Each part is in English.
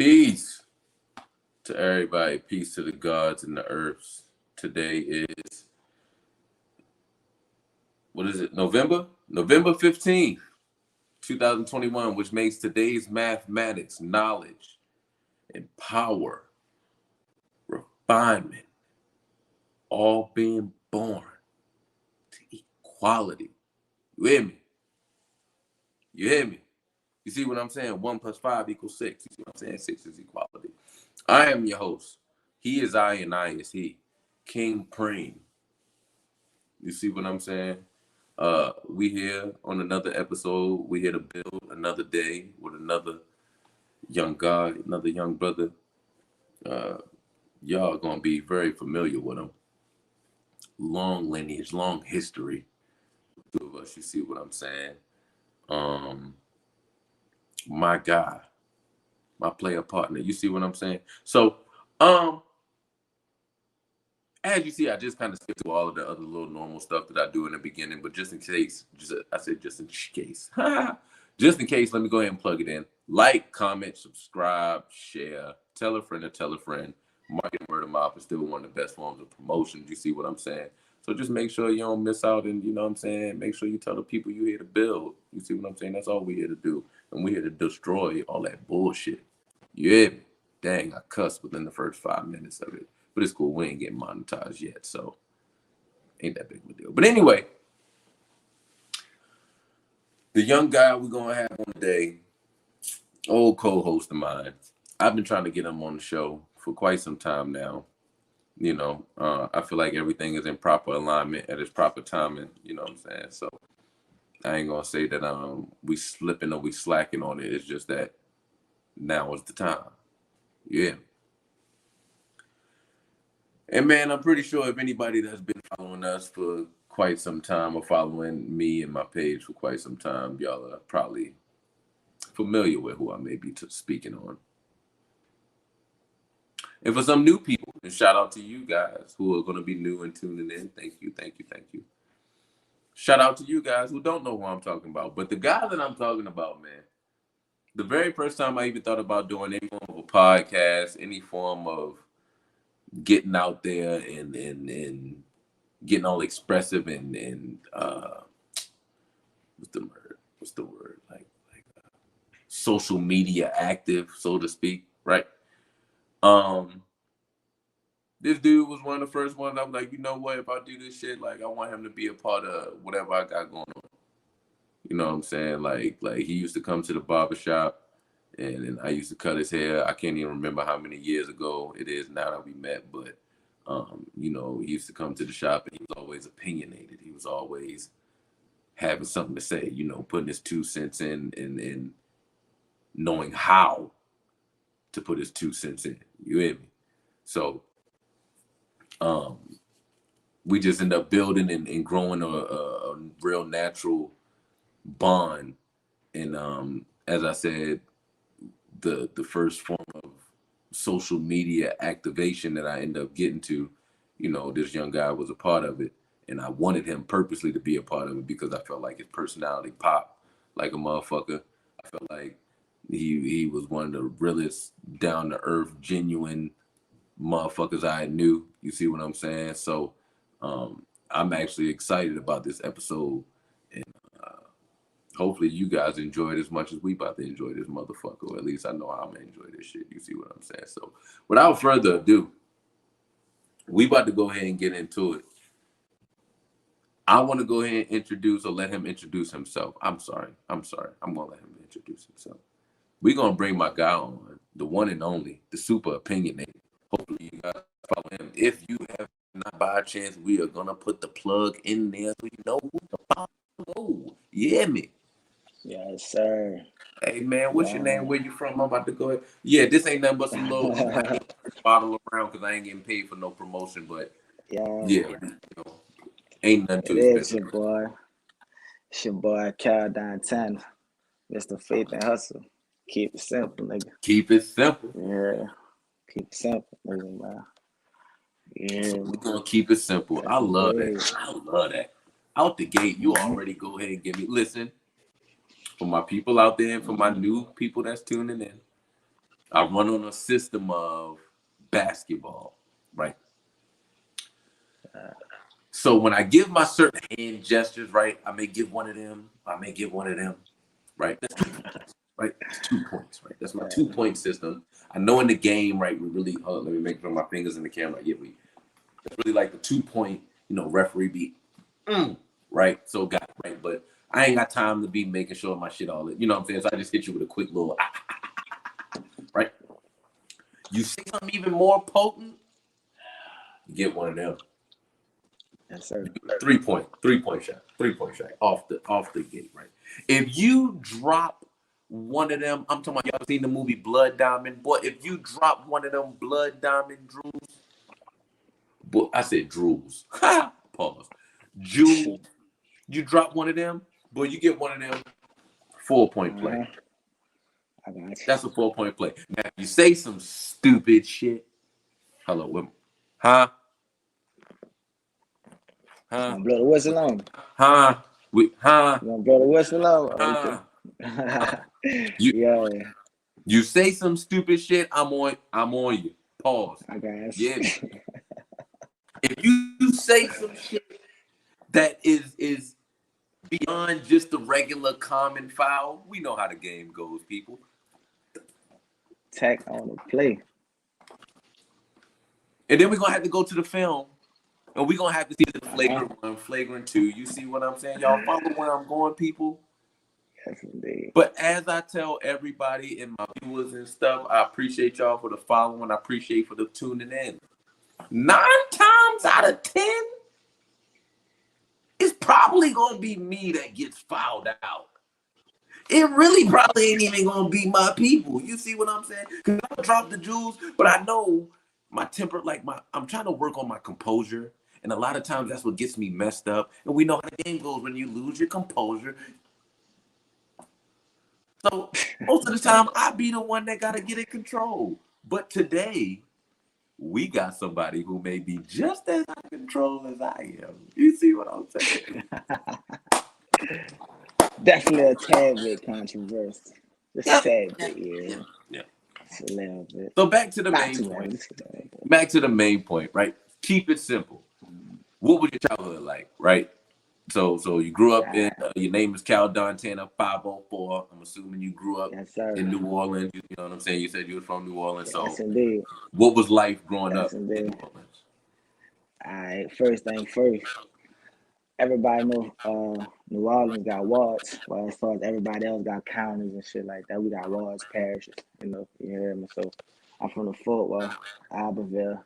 Peace to everybody. Peace to the gods and the earths. Today is, what is it, November 15th, 2021, which makes today's mathematics, knowledge, and power, refinement, all being born to equality. You hear me? You hear me? You see what I'm saying? 1 + 5 = 6. You see what I'm saying? 6 is equality. I am your host. He is I and I is he. King Preme. You see what I'm saying? We here on another episode. We here to build another day with another young guy, another young brother. Y'all gonna be very familiar with him. Long lineage, long history. Two of us, you see what I'm saying? My guy, my player partner. You see what I'm saying? So, as you see, I just kind of skipped through all of the other little normal stuff that I do in the beginning, but just in case, just in case, just in case, let me go ahead and plug it in. Like, comment, subscribe, share, tell a friend to tell a friend. Marketing word of mouth is still one of the best forms of promotion. You see what I'm saying? So just make sure you don't miss out, and you know what I'm saying? Make sure you tell the people you're here to build. You see what I'm saying? That's all we're here to do. And we're here to destroy all that bullshit. You hear me? Dang, I cussed within the first 5 minutes of it. But it's cool. We ain't getting monetized yet, so ain't that big of a deal. But anyway, the young guy we're going to have on today, old co-host of mine. I've been trying to get him on the show for quite some time now. You know, I feel like everything is in proper alignment at its proper timing. You know what I'm saying? So I ain't going to say that we slipping or we slacking on it. It's just that now is the time. Yeah. And man, I'm pretty sure if anybody that's been following us for quite some time or following me and my page for quite some time, y'all are probably familiar with who I may be speaking on. And for some new people, and shout out to you guys who are going to be new and tuning in. Thank you. Shout out to you guys who don't know who I'm talking about. But the guy that I'm talking about, man, the very first time I even thought about doing any form of a podcast, any form of getting out there and getting all expressive and what's the word like social media active, so to speak, right? This dude was one of the first ones I was like, you know what, if I do this shit, like I want him to be a part of whatever I got going on. You know what I'm saying? Like he used to come to the barbershop and I used to cut his hair. I can't even remember how many years ago it is now that we met, but you know, he used to come to the shop and he was always opinionated. He was always having something to say, you know, putting his 2 cents in and knowing how to put his 2 cents in. You hear me? So we just end up building and growing a real natural bond. And as I said, the first form of social media activation that I ended up getting to, you know, this young guy was a part of it. And I wanted him purposely to be a part of it because I felt like his personality popped like a motherfucker. I felt like he was one of the realest, down-to-earth, genuine motherfuckers I knew. You see what I'm saying? So I'm actually excited about this episode. And hopefully you guys enjoy it as much as we about to enjoy this motherfucker. Or at least I know I'm gonna enjoy this shit. You see what I'm saying? So without further ado, we about to go ahead and get into it. I want to go ahead and introduce or let him introduce himself. I'm sorry. I'm gonna let him introduce himself. We're gonna bring my guy on, the one and only, the super opinionated. Hopefully you guys follow him. If you have not by chance, we are gonna put the plug in there so you know who to follow. You hear me? Yes, sir. Hey man, what's your name? Where you from? I'm about to go ahead. Yeah, this ain't nothing but some little bottle around because I ain't getting paid for no promotion, but yeah, you know, ain't nothing too expensive. Your boy. It's your boy Cal Don 10. Mr. Faith and Hustle. Keep it simple, nigga. Keep it simple. Yeah. Keep it simple, nigga, man. Yeah. So we're gonna keep it simple. I love that. Out the gate, you already go ahead and give me. Listen, for my people out there and for my new people that's tuning in, I run on a system of basketball, right? So when I give my certain hand gestures, right, I may give one of them, I may give one of them, right? That's 2 points, right? That's 2 points, right? That's my 2 point system. I know in the game, right, we really, let me make sure my fingers in the camera. Yeah, it's really like the 2 point, referee beat, right? So got it, right? But I ain't got time to be making sure my shit all, you know what I'm saying? So I just hit you with a quick little, right? You see something even more potent, you get one of them. Yes, sir. 3 point shot off the gate, right? If you drop one of them, I'm talking about y'all seen the movie Blood Diamond, boy. If you drop one of them Blood Diamond drools, boy, I said drools. Pause. Jewel. You drop one of them, boy. You get one of them. 4 point play. I got you. That's a 4 point play. Now, if you say some stupid shit, hello, women, huh? Huh? Blow the whistle on. Huh? You gonna blow the whistle on? You, you say some stupid shit, I'm on you. Pause. I got you. Yeah. If you say some shit that is beyond just the regular common foul, we know how the game goes, people. Tech on the play. And then we're gonna have to go to the film. And we're gonna have to see the flagrant 1, flagrant 2. You see what I'm saying? Y'all follow where I'm going, people? Yes, indeed. But as I tell everybody and my viewers and stuff, I appreciate y'all for the following. I appreciate for the tuning in. 9 times out of 10, it's probably gonna be me that gets fouled out. It really probably ain't even gonna be my people. You see what I'm saying? Because I'm gonna drop the jewels, but I know my temper, I'm trying to work on my composure. And a lot of times that's what gets me messed up. And we know how the game goes when you lose your composure. So most of the time, I be the one that got to get in control. But today, we got somebody who may be just as out of control as I am. You see what I'm saying? Definitely a tad bit controversial. Just a tad bit, yeah. It's a little bit. So back to the main point. Back to the main point, right? Keep it simple. What was your childhood like, right? So you grew up in, your name is Cal Dantana 504. I'm assuming you grew up in New Orleans. You know what I'm saying? You said you were from New Orleans. So yes, indeed. What was life growing up in New Orleans? All right, first thing first. Everybody know New Orleans got wards. Well, as far as everybody else got counties and shit like that, we got wards, parishes. You hear me? So I'm from the Fort Worth, Albertville,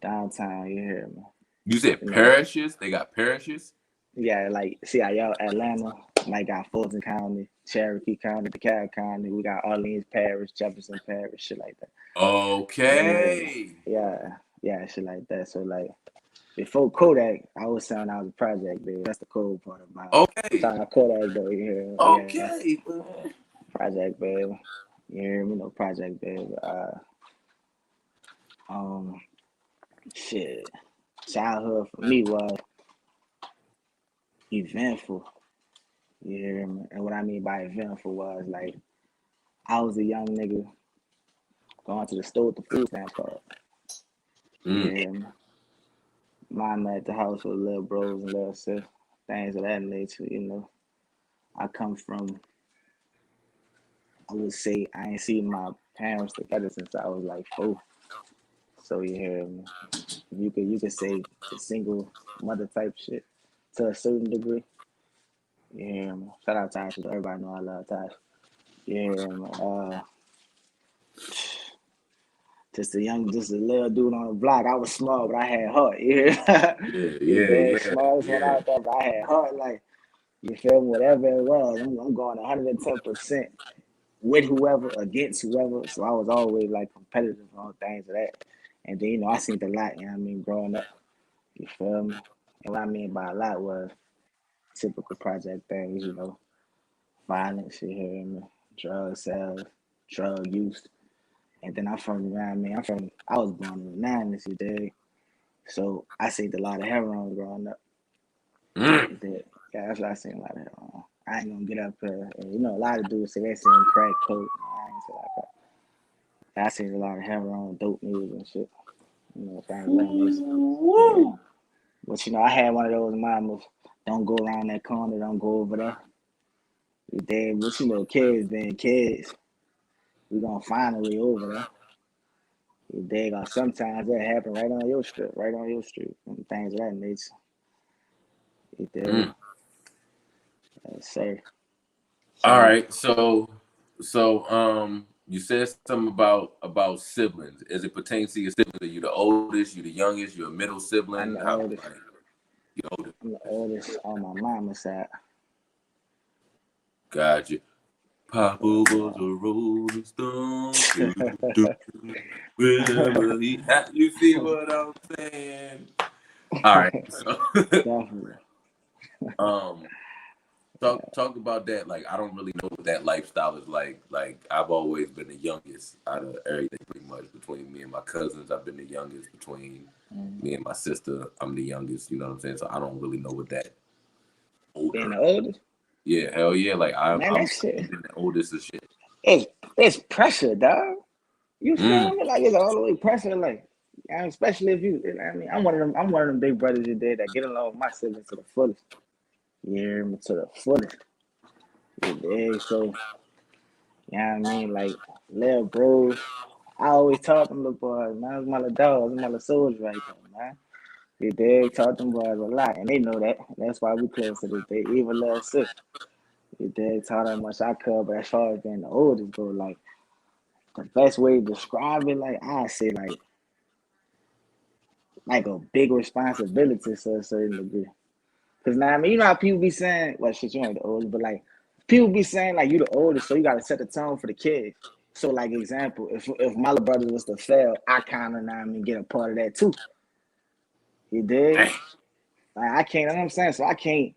downtown. You hear me? You said parishes? They got parishes? Yeah, like see how y'all Atlanta like got Fulton County, Cherokee County, DeKalb County. We got Orleans Parish, Jefferson Parish, shit like that. Okay. Yeah, shit like that. So like before Kodak, I was saying I was a project baby. That's the cool part about it. Okay. Shout out Kodak though, you hear me? Okay. Yeah. Project baby. You hear me? No project baby. Shit. Childhood for me was eventful. You hear me? And what I mean by eventful was like I was a young nigga going to the store with the food stamp card. You hear me? Mom at the house with little bros and little sis, things of that nature, I come from, I would say I ain't seen my parents together since I was like 4. So you hear me? You could say the single mother type shit to a certain degree. You hear me? Shout out Tasha. Everybody know I love Tasha. You hear me? Just a little dude on the block. I was small, but I had heart. You hear me? Yeah. Smallest one out there, but I had heart. Like, you feel me? Whatever it was, I'm going 110% with whoever, against whoever. So I was always like competitive on things of that. And then, I seen a lot, growing up. You feel me? And what I mean by a lot was typical project things, violence, you hear me? Drug sales, drug use. And then I was born in the 90s, you dig? So I seen a lot of heroin growing up. Yeah, that's what I seen, a lot of heroin. I ain't gonna get up here. And, a lot of dudes say they seen crack coke. I ain't say like that. I seen a lot of heroin, dope music and shit. Things of that nature. Yeah. But I had one of those mamas. Don't go around that corner. Don't go over there. You dead. But kids being kids, we gonna find a way over there. You dig? Or sometimes that happen right on your strip, right on your street, and things of that nature. You dig? Yes, sir. All So right. You said something about siblings. As it pertains to your siblings, are you the oldest? You the youngest? You a middle I'm sibling? the How oldest. like you oldest? I'm the oldest on my mama's side. Got you. Papa So was a rolling stone. Wherever he had, you see what I'm saying? All right. So definitely. um talk about that. Like I don't really know what that lifestyle is like. Like I've always been the youngest out of everything pretty much between me and my cousins. I've been the youngest between me and my sister. I'm the youngest, you know what I'm saying? So I don't really know what that Being older. the oldest, Yeah, hell yeah. Like man, I'm that shit. the oldest of shit. It's pressure, dog. You Mm. feel me? Like it's all the way pressure, like. Especially if I'm one of them. I'm one of them big brothers you did that get along with my siblings to the fullest. Yeah, to the fullest. You dig? So, like little bros. I always taught them little boys, man. It's my little dogs, my little soldiers right there, man. You dig? Taught them boys a lot, and they know that. That's why we close to this day. Even little sis, you dig? Taught how much I could, but as far as being the oldest, bro, like the best way to describe it, like I say, like a big responsibility to a certain degree. Cause now, I mean, you know how people be saying, well, shit, you ain't the oldest, but like people be saying like you the oldest, so you gotta set the tone for the kids. So, like example, if my little brother was to fail, I kind of now I mean get a part of that too. You dig? Dang. Like I can't, you know what I'm saying? So I can't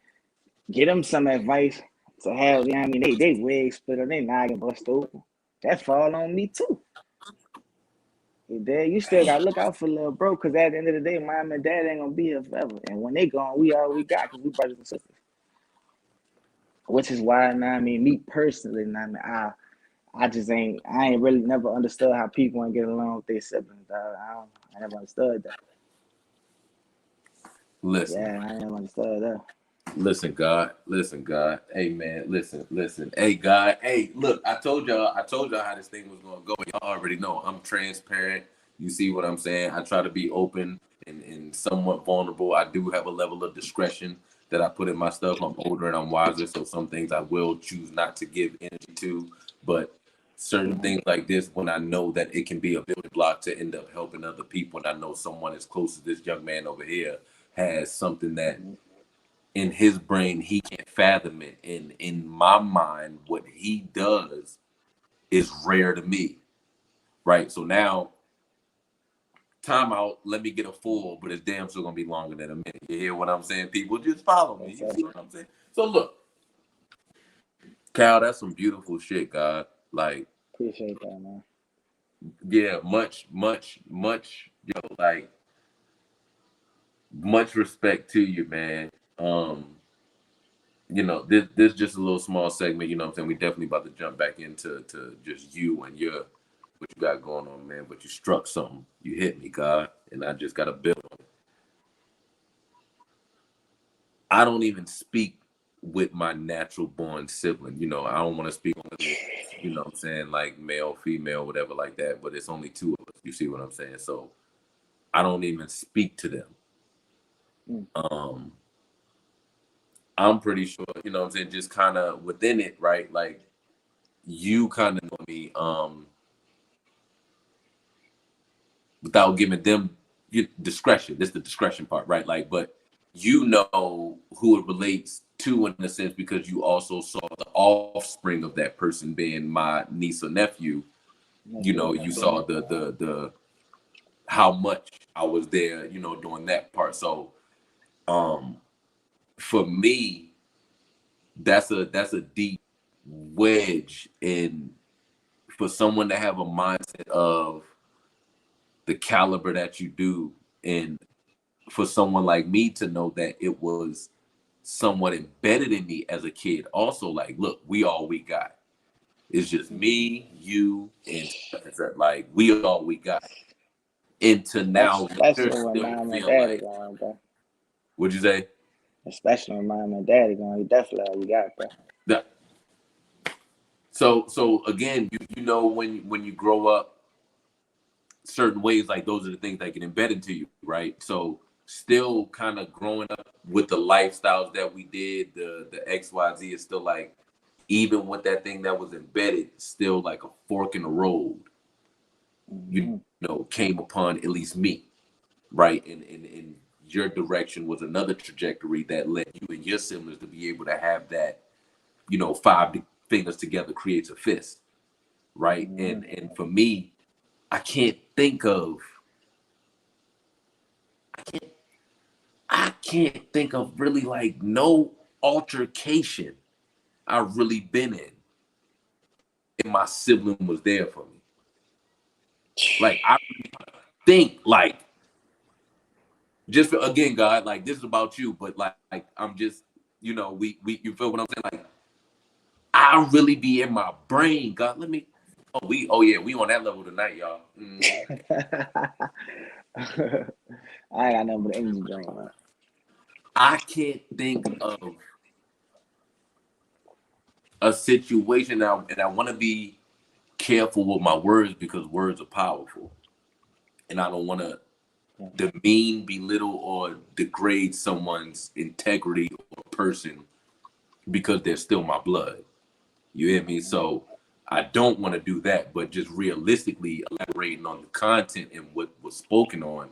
get them some advice to have, I mean, they wig split or they noggin bust open. That fall on me too. You dig? You still gotta look out for little bro, cause at the end of the day, mom and dad ain't gonna be here forever. And when they gone, we all we got, cause we brothers and sisters. Which is why, I mean, me personally, I mean, I ain't really never understood how people want to get along with their siblings, dog. I never understood that. Listen. Yeah, I never understood that. Listen, God. Hey man, listen. Hey God, hey, look, I told y'all how this thing was gonna go. Y'all already know I'm transparent. You see what I'm saying? I try to be open and somewhat vulnerable. I do have a level of discretion that I put in my stuff. I'm older and I'm wiser, so some things I will choose not to give energy to. But certain Mm-hmm. things like this, when I know that it can be a building block to end up helping other people, and I know someone as close as this young man over here has something that Mm-hmm. in his brain he can't fathom it, and in my mind what he does is rare to me, right? So now time out, let me get a full, but it's damn sure gonna be longer than a minute. You hear what I'm saying? People just follow me. Yes, You sir. see what I'm saying? So look, Cal, that's some beautiful shit, God. Like, Appreciate that, man. yeah, like much respect to you, man. um this just a little small segment, you know what I'm saying? We definitely about to jump back into just you and your what you got going on, man. But you struck something. You hit me, God, and I just got to build on it. I don't even speak with my natural born sibling. I don't want to speak on it, what I'm saying, like male, female, whatever like that. But it's only two of us. You see what I'm saying? So I don't even speak to them. Mm. Um, I'm pretty sure, what I'm saying, just kind of within it, right? Like you kind of know me. Without giving them discretion. This is the discretion part, right? Like, but you know who it relates to in a sense because you also saw the offspring of that person being my niece or nephew. That's good, You yeah. saw the how much I was there, doing that part. So, um, for me, that's a deep wedge in for someone to have a mindset of the caliber that you do and for someone like me to know that it was somewhat embedded in me as a kid also, like, look, we all we got. It's just me, you, and like we all we got. Into now, Especially you're when still mom and feel daddy like, going, bro. what'd you say? Especially when mom and daddy going, you definitely all you got, bro. That, so again, you know when you grow up certain ways, like those are the things that get embedded into you, right? So still kind of growing up with the lifestyles that we did, the XYZ is still like, even with that thing that was embedded, still like a fork in the road, you know, came upon at least me, right? And your direction was another trajectory that led you and your siblings to be able to have that, you know, five fingers together creates a fist, right? And for me, I can't think of I can't think of really like no altercation I've really been in, and my sibling was there for me. Like I think like just for, again, God, like this is about you, but like I'm just, you know, we you feel what I'm saying? Like I really be in my brain, God. Let me. Oh yeah, we on that level tonight, y'all. I ain't got nothing but energy drink, man. I can't think of a situation now, and I want to be careful with my words because words are powerful, and I don't want to demean, belittle, or degrade someone's integrity or person because they're still my blood. You hear me? So I don't want to do that, but just realistically elaborating on the content and what was spoken on,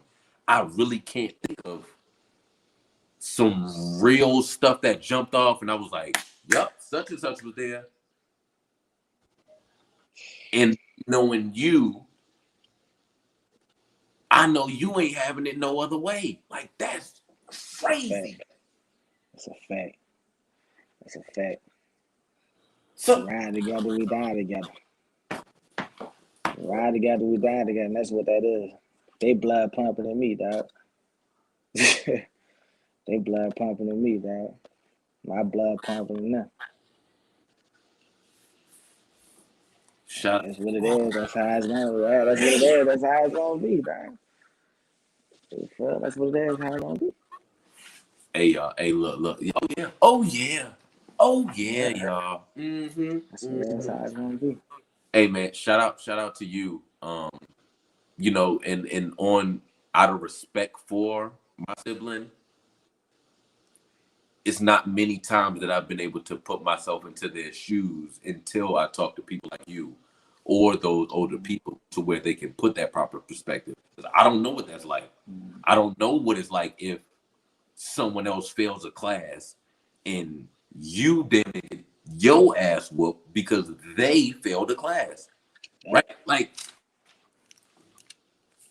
I really can't think of some real stuff that jumped off, and I was like, "Yup, such and such was there." And knowing you, I know you ain't having it no other way. Like that's crazy. That's a fact. That's a fact. We So ride together, we die together. We ride together, we die together, and that's what that is. They blood pumping in me, dog. They blood pumping in me, dog. My blood pumping in them. shut That's what it is. That's how it's gonna be. Yeah, that's what it is. That's how it's gonna be, dog. That's what it is. How it's gonna be. Hey y'all, hey look. Oh yeah. Oh yeah, Yeah, y'all. that's what it is. How it's gonna be. Hey man, shout out to you. You know, and on out of respect for my sibling, it's not many times that I've been able to put myself into their shoes until I talk to people like you or those older people to where they can put that proper perspective. 'Cause I don't know what that's like. I don't know what it's like if someone else fails a class and you then get your ass whooped because they failed a class. Right? Like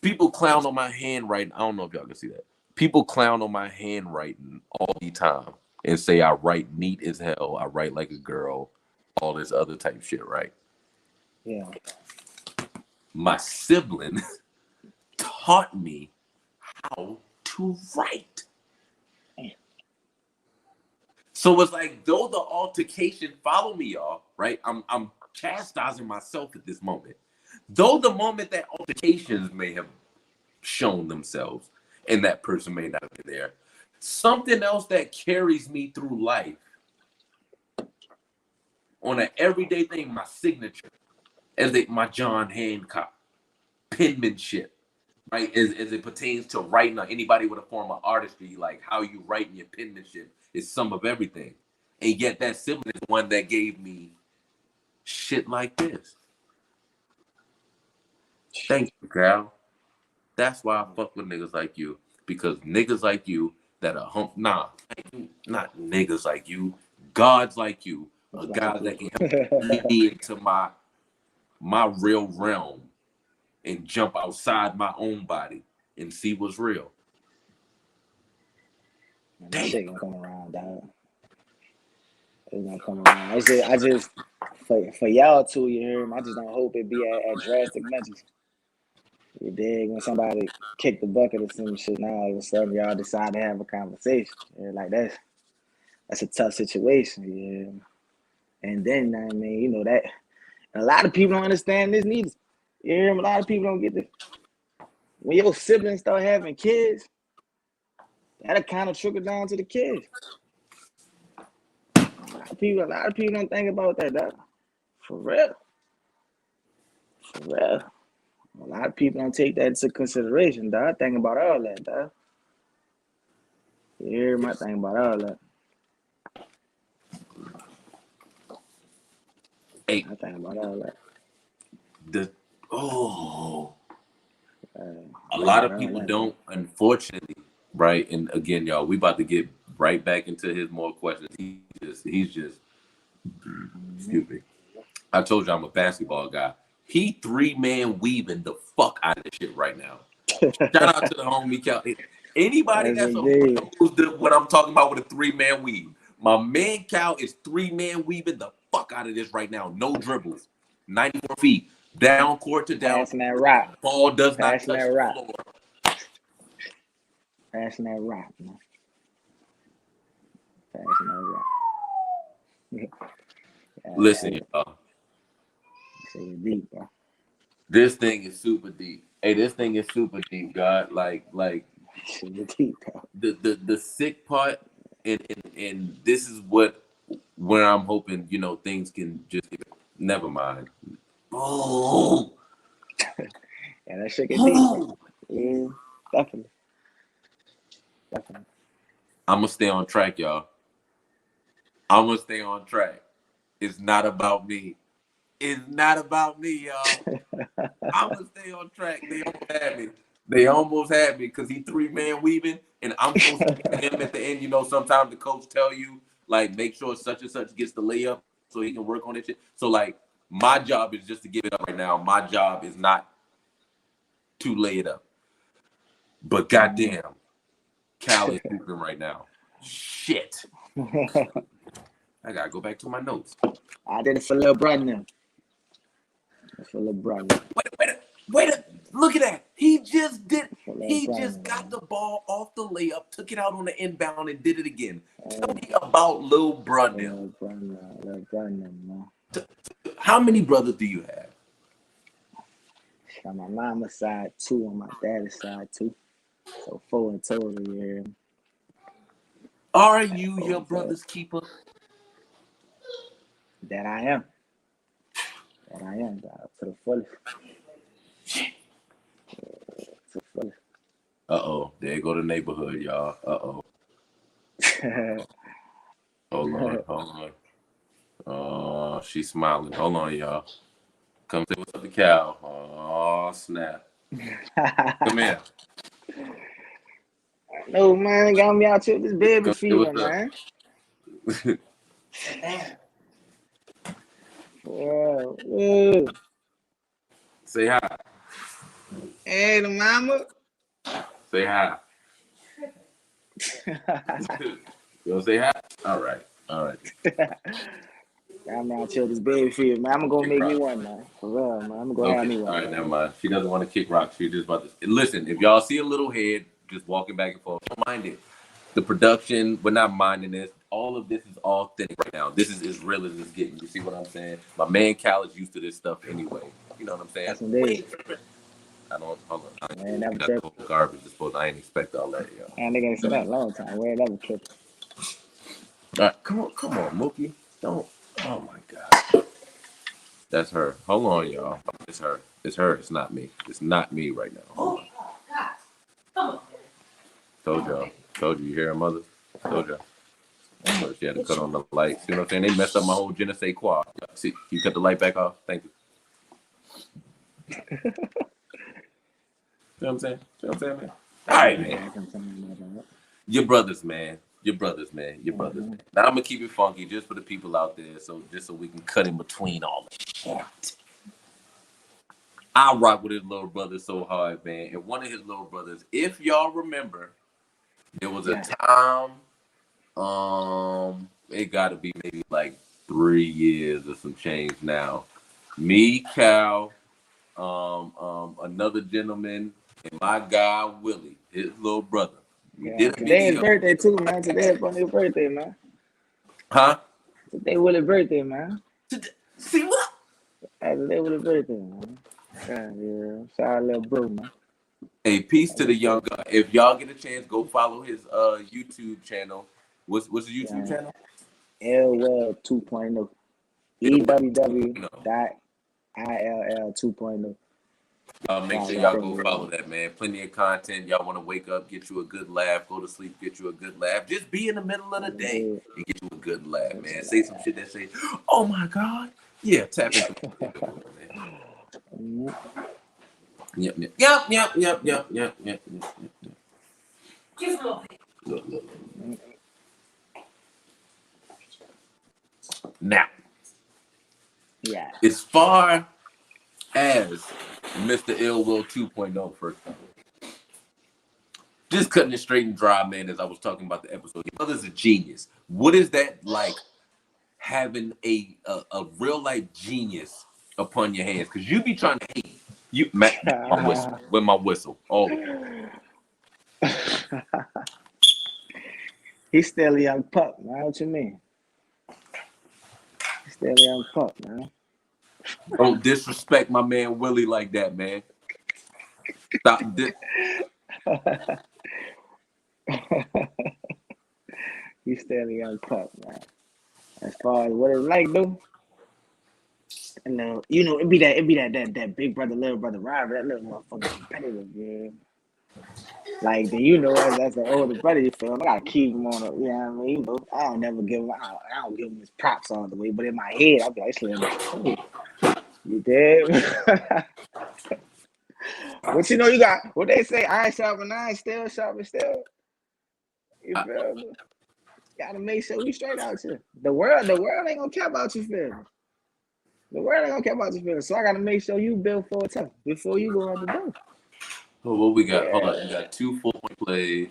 people clown on my handwriting. I don't know if y'all can see that. People clown on my handwriting all the time and say I write neat as hell. I write like a girl, all this other type shit, right? Yeah. My sibling taught me how to write. So it's like though the altercation follow me, y'all, right? I'm chastising myself at this moment. Though the moment that altercations may have shown themselves and that person may not have been there, something else that carries me through life on an everyday thing, my signature, my John Hancock penmanship, right? As it pertains to writing or anybody with a form of artistry, like how you write in your penmanship is some of everything. And yet that sibling is the one that gave me shit like this. Thank you, Cal. That's why I fuck with niggas like you. Because niggas like you that are not niggas like you, gods like you, a guy that can help me into my real realm and jump outside my own body and see what's real. Man, that Damn. shit gonna come around, dog. It's gonna come around. I just for y'all two, you hear me? I just don't hope it be at drastic measures. You dig? When somebody kick the bucket or some shit, now all of a sudden y'all decide to have a conversation. Yeah, like that's a tough situation. Yeah. And then I mean, you know that And a lot of people don't understand this neither. You hear me? A lot of people don't get this. When your siblings start having kids, that'll kind of trickle down to the kids. A lot of people don't think about that, dog. For real. For real. A lot of people don't take that into consideration, dog. Think about all that, dog. You hear me? I think about all that. Hey, I think about all that. A lot of people don't, unfortunately, right? And again, y'all, we about to get right back into his more questions. He's just, excuse me. I told you I'm a basketball guy. He 3-man weaving the fuck out of this shit right now. Shout out to the homie Cal. Anybody that's what I'm talking about with a 3-man weave. My man Cal is 3-man weaving the fuck out of this right now. No dribbles. 94 feet. Down court to down. Passing that rock. Ball does not touch the floor. Passing that rock, man. Passing that rock. Listen, y'all. Deep, bro. This thing is super deep. Hey, this thing is super deep, God. Like deep, bro. The sick part, and this is where I'm hoping, you know, things can just never mind. Oh, yeah, that shit get deep, bro. Yeah, definitely. I'm gonna stay on track, y'all. I'm gonna stay on track. It's not about me. It's not about me, y'all. I'm gonna stay on track. They almost had me because he 3-man weaving, and I'm supposed to get him at the end. You know, sometimes the coach tell you, like, make sure such and such gets the layup so he can work on it. So, like, my job is just to give it up right now. My job is not to lay it up. But goddamn, Cal is hooping right now. Shit. I gotta go back to my notes. I did it for little brother now. For little brother. Wait! Look at that. He just got the ball off the layup, took it out on the inbound, and did it again. Tell me about Lil Brun now. Little brother, man. How many brothers do you have? On my mama's side, 2. On my dad's side, 2. So 4 in total, yeah. Are you your brother's keeper? That I am. Dog. To the fullest. To the fullest. There go the neighborhood, y'all. Hold on. Oh, she's smiling. Hold on, y'all. Come say what's up to Cal. Oh, snap. Come here. No, man, got me out here with this baby fever, man. Whoa. Say hi. Hey, the mama. Say hi. You gonna say hi? All right. I'm out here with this baby fever, man. I'm gonna go make me one, man. For real, man. I'm gonna go have me one. All right, never mind. She doesn't want to kick rocks. She's just about to listen. If y'all see a little head just walking back and forth, don't mind it. The production, we're not minding this. All of this is authentic right now. This is as real as it's getting. You see what I'm saying? My man Cal is used to this stuff anyway. You know what I'm saying? That's indeed. I don't. Hold on. I ain't never got the whole garbage disposal. I ain't expect all that, yo. And they gonna say that a long time. We ain't never tripping. All right, come on, Mookie. Don't. Oh my God. That's her. Hold on, y'all. It's her. It's not me. It's not me right now. Hold on. Come on. Told y'all. Told you. You hear her, mother? Told y'all. She had to cut on the lights. You know what I'm saying? They messed up my whole je ne sais quoi. See, you cut the light back off? Thank you. See what I'm saying? Man? All right, man. Your brothers, man. Now I'm gonna keep it funky just for the people out there, so we can cut in between all the shit. I rock with his little brother so hard, man. And one of his little brothers, if y'all remember, there was a time, it gotta be maybe like 3 years or some change now. Me, Cal, another gentleman, and my guy Willie, his little brother. Today is birthday too, man. Today is Willie's birthday, man. Huh? Today Willie's birthday, man. See what? had to live with his birthday, man. Yeah. Shout out little bro, man. Hey, peace to Like I the young said, guy. If y'all get a chance, go follow his YouTube channel. What's the YouTube yeah. channel? LWell 2.0. EWW dot ILL 2.0. Make Wow, sure got y'all that go video. follow that, man. Plenty of content. Y'all want to wake up, get you a good laugh, go to sleep, get you a good laugh. Just be in the middle of the day and get you a good laugh, man. Say some shit that say, "Oh my God." Yeah, tap into it, man. Yep. Look. Now, Yeah. as far as Mr. Ill Will 2.0 first time. Just cutting it straight and dry, man, as I was talking about the episode. Your mother's a genius. What is that like having a real life genius upon your hands? Because you be trying to hate. You with my whistle. All He's still a young pup, man. What you mean? He's still a young pup, man. Don't disrespect my man Willie like that, man. Stop this. He's still a young pup, man. As far as what it's like, though, and it be that big brother, little brother rivalry, that little motherfucker competitive, yeah. Like then as the older brother, you feel I gotta keep him on up, you know what I mean? I don't never give him I don't give him his props all the way, but in my head I be like, Slim, you dead? But you got what they say, iron sharpen iron, still sharpen still. You feel me? Gotta make sure we straight out here. The world ain't gonna care about your feelings. The world ain't gonna care about your feelings. So I gotta make sure you build for a time before you go out the door. Oh, what we got? Yeah. Hold on. You got 2 4-point plays.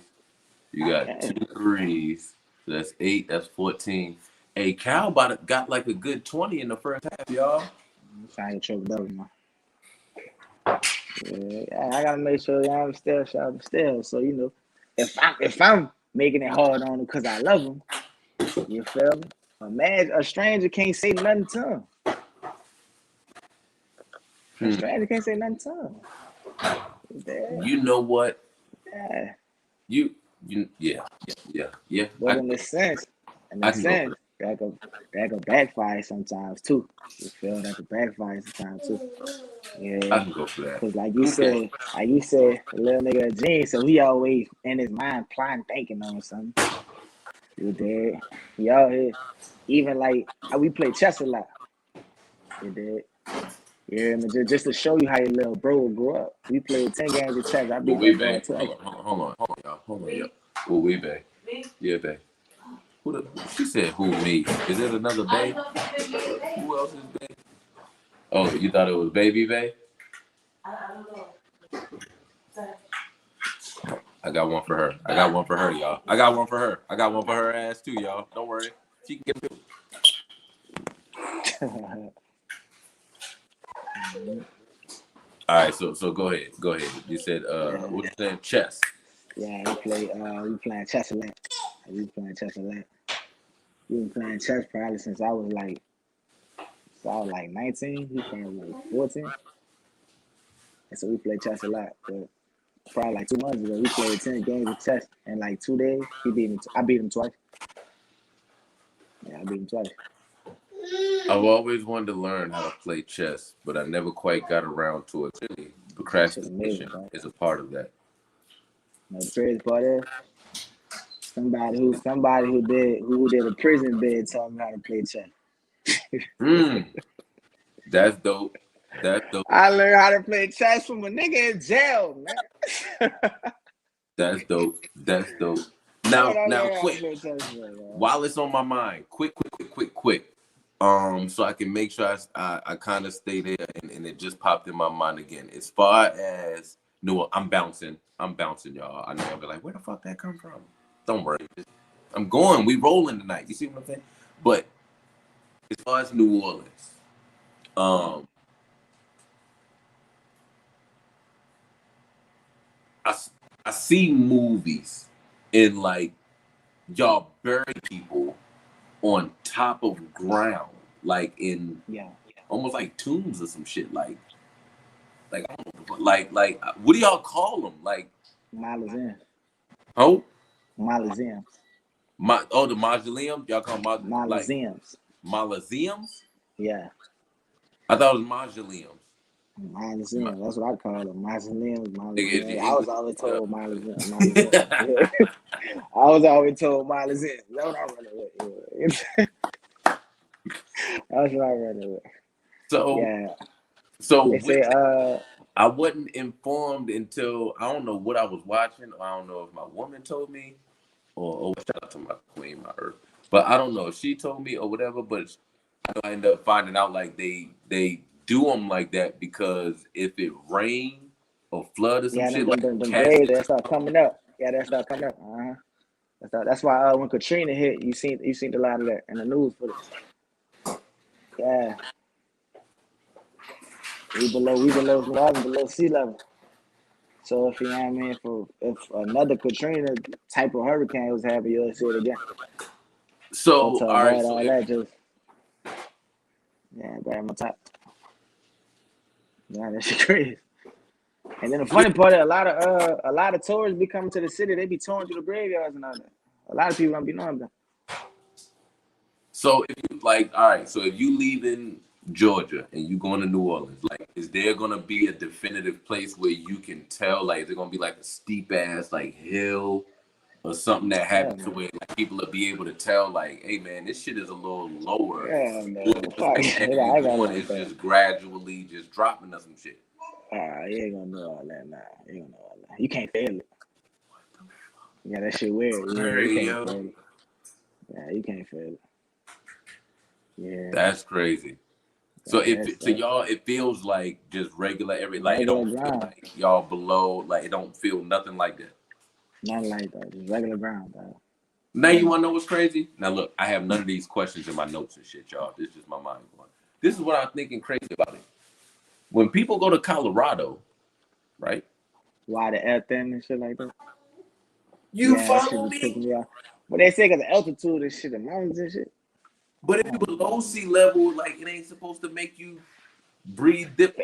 You got 2 threes. So that's 8. That's 14. Hey, Cal got like a good 20 in the first half, y'all. I'm trying to triple double, man. Yeah, I gotta make sure I'm still sharp still. So if I'm making it hard on him because I love him, you feel me? A stranger can't say nothing to him. A stranger can't say nothing to him. You know what? Yeah. Yeah. But in a sense, that could backfire sometimes too. You feel that could backfire sometimes too. Yeah. I can go for that. Because like you said, the little nigga a genius, so he always in his mind plotting, thinking on something. You did. He out here. Even like we play chess a lot. You did. Yeah, just to show you how your little bro grew up. We played 10 games of chess. I beat that boy twice. Hold on, y'all. Who we bae? Yeah, bae. She said who me? Is it another bae? Who else is bae? Oh, you thought it was baby bae? I don't know. I got one for her. Y'all. I got one for her. I got one for her ass too, y'all. Don't worry. She can get it. All right, so go ahead. You said what you saying? Chess. Yeah, we playing chess a lot. We've been playing chess probably since I was like 19. He probably like 14. And so we played chess a lot. But probably like 2 months ago, we played 10 games of chess in like 2 days. I beat him twice. Yeah, I beat him twice. I've always wanted to learn how to play chess, but I never quite got around to it. Really, procrastination is a part of that. The crazy part is somebody who did a prison bid taught me how to play chess. That's dope. I learned how to play chess from a nigga in jail, man. That's dope. Now, quick. While it's on my mind, quick. So I can make sure I kind of stay there, and it just popped in my mind again. As far as I'm bouncing, y'all. I know I'll be like, where the fuck that come from? Don't worry, I'm going. We rolling tonight. You see what I'm saying? But as far as New Orleans, I see movies in like y'all bury people on top of ground, like in almost like tombs or some shit. Like I don't know, like what do y'all call them? Like Mausoleum. oh Mausoleum. the mausoleum. Y'all call them like Mausoleums. mausoleums? Yeah. I thought it was mausoleums. Mausoleum. That's what I call them. Mausoleums. Nigga, I was always told mausoleum. Yeah. I was always told mausoleum. That's what I run with. That's what I run with. So yeah. So they say I wasn't informed until I don't know what I was watching. I don't know if my woman told me, or shout out to my queen, my earth. But I don't know if she told me or whatever. But I ended up finding out like they do them like that because if it rain or flood or some shit, like them cats grades that start coming up. Yeah, that start coming up. That's why when Katrina hit, you seen a lot of that in the news for this. Yeah. We below sea level. So if you know what I mean, if another Katrina type of hurricane was happening, you'll see it again. So to all right, avoid so all that, just grab my top. Yeah, that shit crazy. And then the funny part is a lot of tourists be coming to the city. They be touring through the graveyards and all that. A lot of people don't be knowing that. So if you all right, so if you leave in Georgia and you going to New Orleans, like, is there gonna be a definitive place where you can tell, like, is it gonna be like a steep ass like hill or something that happens to where like, people will be able to tell, like, hey man, this shit is a little lower. Yeah, man. You're doing is just gradually just dropping us some shit. You ain't gonna know all that now. You ain't gonna know all that. You can't feel it. Yeah, that shit weird. Yeah, you can't feel it. Yeah, you can't feel it. Yeah. That's crazy. So y'all, it feels like just regular it don't feel like y'all below, like it don't feel nothing like that. Nothing like that. Just regular ground, dog. Now you wanna know what's crazy? Now look, I have none of these questions in my notes and shit, y'all. This is just my mind going. This is what I'm thinking crazy about it. When people go to Colorado, right? Why the air thin and shit like that? You follow me? But they say because of altitude and shit, the mountains and shit. But if you're below sea level, like it ain't supposed to make you breathe dip.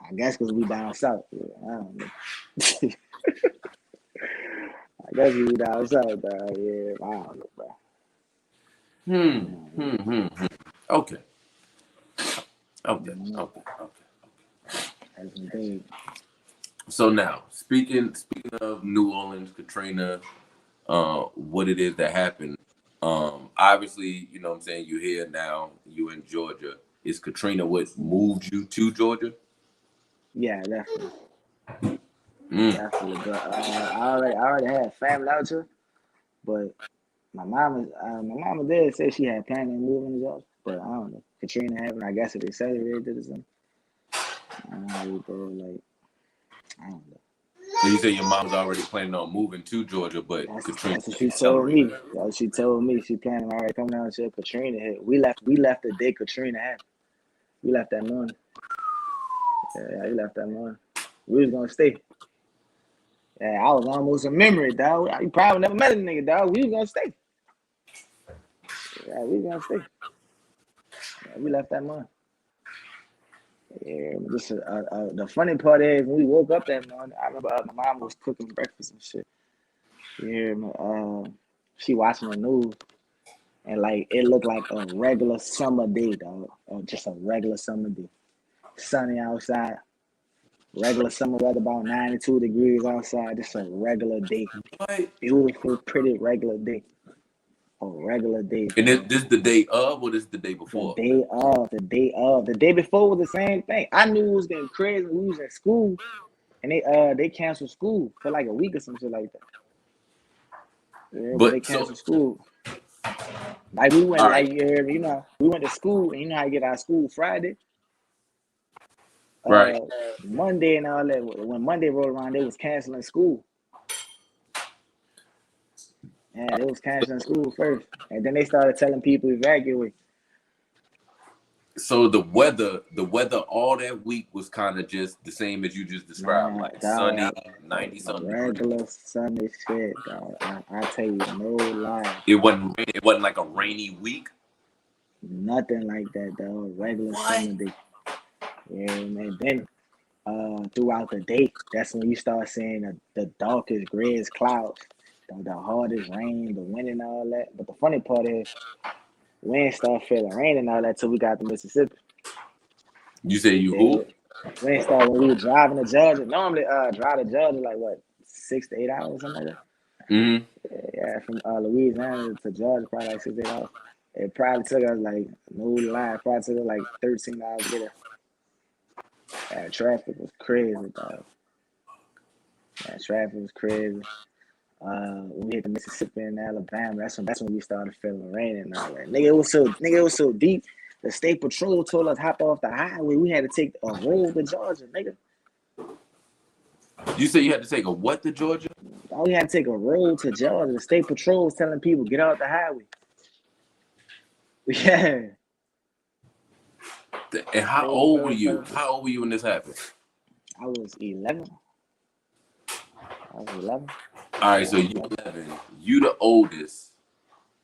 I guess because we down south. Yeah, I don't know. I guess we down south, dog. Yeah, I don't know, bro. Okay. That's indeed. So now, speaking of New Orleans, Katrina, what it is that happened. Obviously, you know what I'm saying, you're here now, you in Georgia. Is Katrina what moved you to Georgia? Yeah, definitely. Definitely. But I already had family out here, but my mama did say she had planned on moving as well. But I don't know. Katrina happened. I guess it accelerated or something. I don't know. So you say your mom's already planning on moving to Georgia, but Katrina that's what she told me. She told me she planning on already coming down to Katrina hit. We left the day Katrina happened. We left that morning. Yeah, we left that morning. We was gonna stay. Yeah, I was almost a memory, dog. You probably never met a nigga, dog. We was gonna stay. Yeah, we was gonna stay. Yeah, we left that morning. Yeah, just the funny part is when we woke up that morning, I remember my mom was cooking breakfast and shit. Yeah, she watching the news, and like it looked like a regular summer day, dog, or just a regular summer day, sunny outside, regular summer weather, about 92 degrees outside. Just a regular day, beautiful, pretty regular day. A regular day. And this the day of, or this the day before? The day of. The day before was the same thing. I knew it was getting crazy. We was in school, and they canceled school for like a week or some shit like that. Yeah, but they canceled school. Like we went, we went to school, and you know how you get out of school Friday. Right. Monday and all that. When Monday rolled around, they was canceling school. Yeah, they was canceling school first, and then they started telling people to evacuate. So the weather all that week was kind of just the same as you just described, like sunny, 90-something degrees. Regular sunny shit, dog. I tell you, no lie. It wasn't like a rainy week. Nothing like that, though. Regular What? summer day. Yeah, man. Then throughout the day, that's when you start seeing the darkest, grayest clouds, the hardest rain, the wind and all that. But the funny part is, we ain't start feeling rain and all that till we got to Mississippi. You say you who? Then we ain't start when we were driving to Georgia. Normally, drive to Georgia like what, 6 to 8 hours, something like that. Mm-hmm. Yeah, from Louisiana to Georgia, probably like 6 to 8 hours. It probably took us like no lie, probably took us like 13 hours to get there. Traffic was crazy, dog. Traffic was crazy. When we hit the Mississippi and Alabama, that's when we started feeling rain and all that. Nigga, it was so deep. The state patrol told us hop off the highway. We had to take a road to Georgia, nigga. You say you had to take a what to Georgia? We had to take a road to Georgia. The state patrol was telling people get off the highway. Yeah. And how old were you? How old were you when this happened? I was 11. All right, so you 11. You the oldest.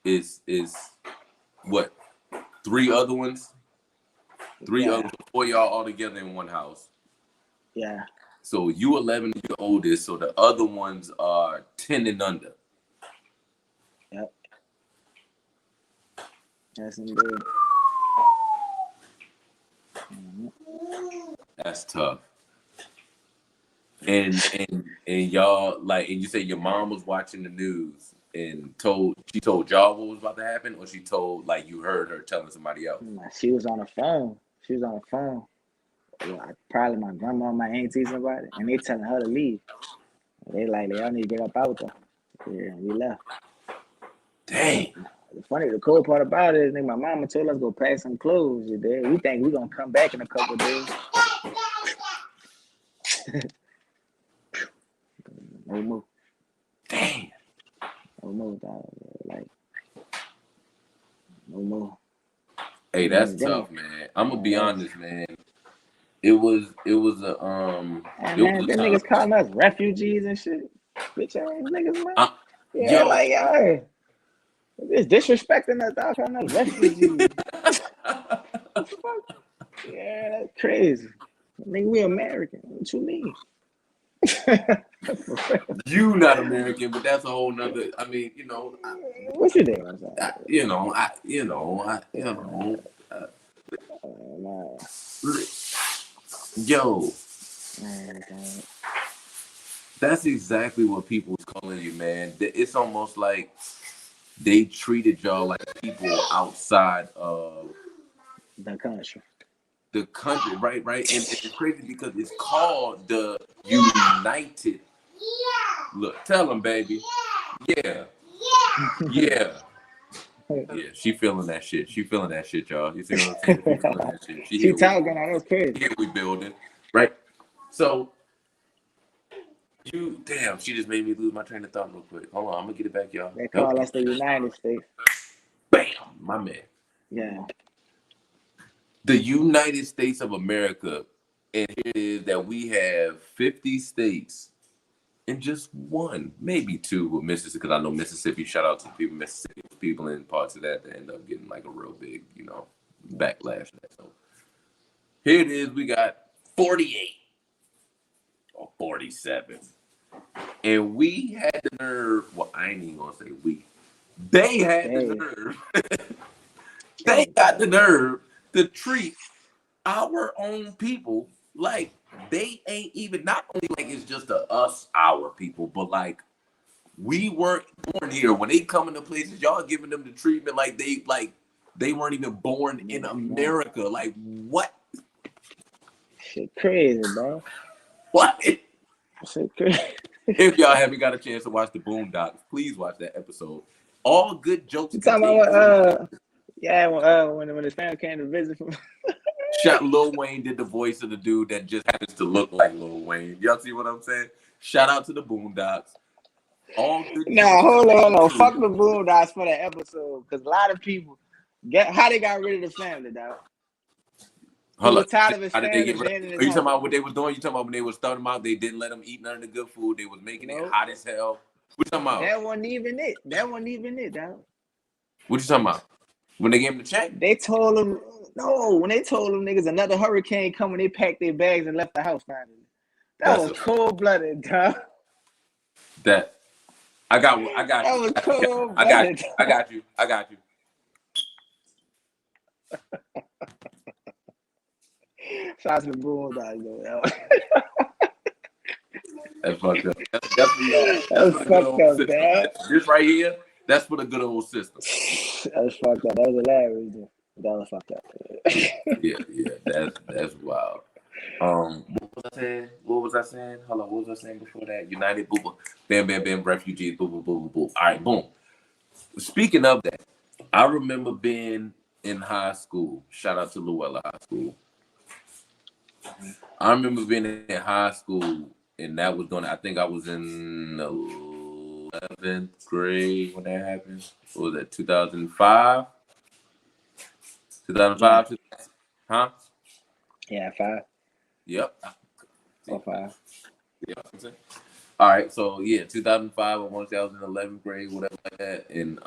Is what? 3 other ones? 3 other 4 y'all all together in one house. Yeah. So you 11, you the oldest. So the other ones are 10 and under. Yep. Yes, indeed. That's tough. And y'all like, and you say your mom was watching the news and she told y'all what was about to happen, or she told like you heard her telling somebody else? She was on the phone. Well, probably my grandma, my auntie, somebody, and they telling her to leave. They like, y'all need to get up out there. Yeah, we left. Dang. The cool part about it is, my mama told us go pack some clothes. We think we're gonna come back in a couple of days. No more. Dang. No more, dog. Like, no more. Hey, that's tough, man. I'm gonna be honest, man. It was a man, them niggas calling us refugees and shit. Bitch ass niggas, man. Yeah, like, yo, it's disrespecting us, dog, calling us refugees. Fuck? Yeah, that's crazy. Nigga, we American. What you mean? You not American, but that's a whole nother. I mean, you know. What you doing? Yo. That's exactly what people was calling you, man. It's almost like they treated y'all like people outside of the country. The country, right? And it's crazy because it's called the United. Look, tell them, baby. Yeah. She feeling that shit. Y'all. You see what I'm saying? She feeling that shit. She talking. That's crazy. Here we building, right? So. She just made me lose my train of thought real quick. Hold on, I'm gonna get it back, y'all. They call us the United States. Bam, my man. Yeah. The United States of America, and here it is that we have 50 states and just one, maybe 2 with Mississippi, because I know Mississippi, shout out to the people, Mississippi people in parts of that end up getting like a real big, backlash. So here it is, we got 48 or 47. And we had the nerve, well, I ain't even gonna say we. They had the nerve. They got the nerve to treat our own people like they ain't even, not only like it's just our people, but like we weren't born here. When they come into places, y'all giving them the treatment like they weren't even born in America. Like what? Shit crazy, bro. What? Shit crazy. If y'all haven't got a chance to watch the Boondocks, please watch that episode. All good jokes. You talking about when his family came to visit from Lil Wayne did the voice of the dude that just happens to look like Lil Wayne. Y'all see what I'm saying? Shout out to the Boondocks. All good. Hold on. Fuck the Boondocks for that episode, because a lot of people how they got rid of the family, dog. Hold up. Tired of his family. Are you talking about what they was doing? You talking about when they was starting them out? They didn't let them eat none of the good food. They was making it hot as hell. What you talking about? That wasn't even it, dog. What you talking about? When they gave him the check? They told him, no, when they told them niggas another hurricane coming, they packed their bags and left the house finally. That was cold-blooded, dog. That I got That you. was I cold-blooded. got you. Shout out to the Bulldogs, though. That's fucked up. That's for the good old fucked up, system. dog. This right here, that's for the good old system. That was fucked up. That was hilarious, though. That was fucked up. Yeah, that's wild. What was I saying? Hold on, what was I saying before that? United, boom, boom, bam, bam, bam, refugees, boom, boom, boom, boom, boom. All right, boom. Speaking of that, I remember being in high school. Shout out to Luella High School. I remember being in high school, and that was I think I was in 11th grade when that happened. What was that, 2005? 2005? Huh? Yeah, 5. Yep. Or 5. Yeah. All right, so yeah, 2005. I want to say I was in 11th grade, whatever like that, and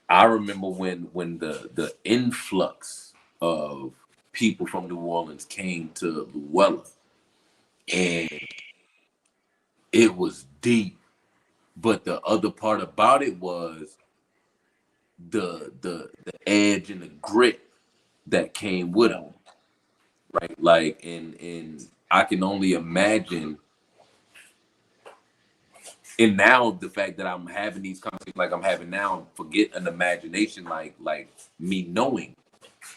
I remember when the influx of people from New Orleans came to Luella, and it was deep. But the other part about it was the edge and the grit that came with them, right? Like, and I can only imagine. And now the fact that I'm having these conversations like I'm having now, forget an imagination like me knowing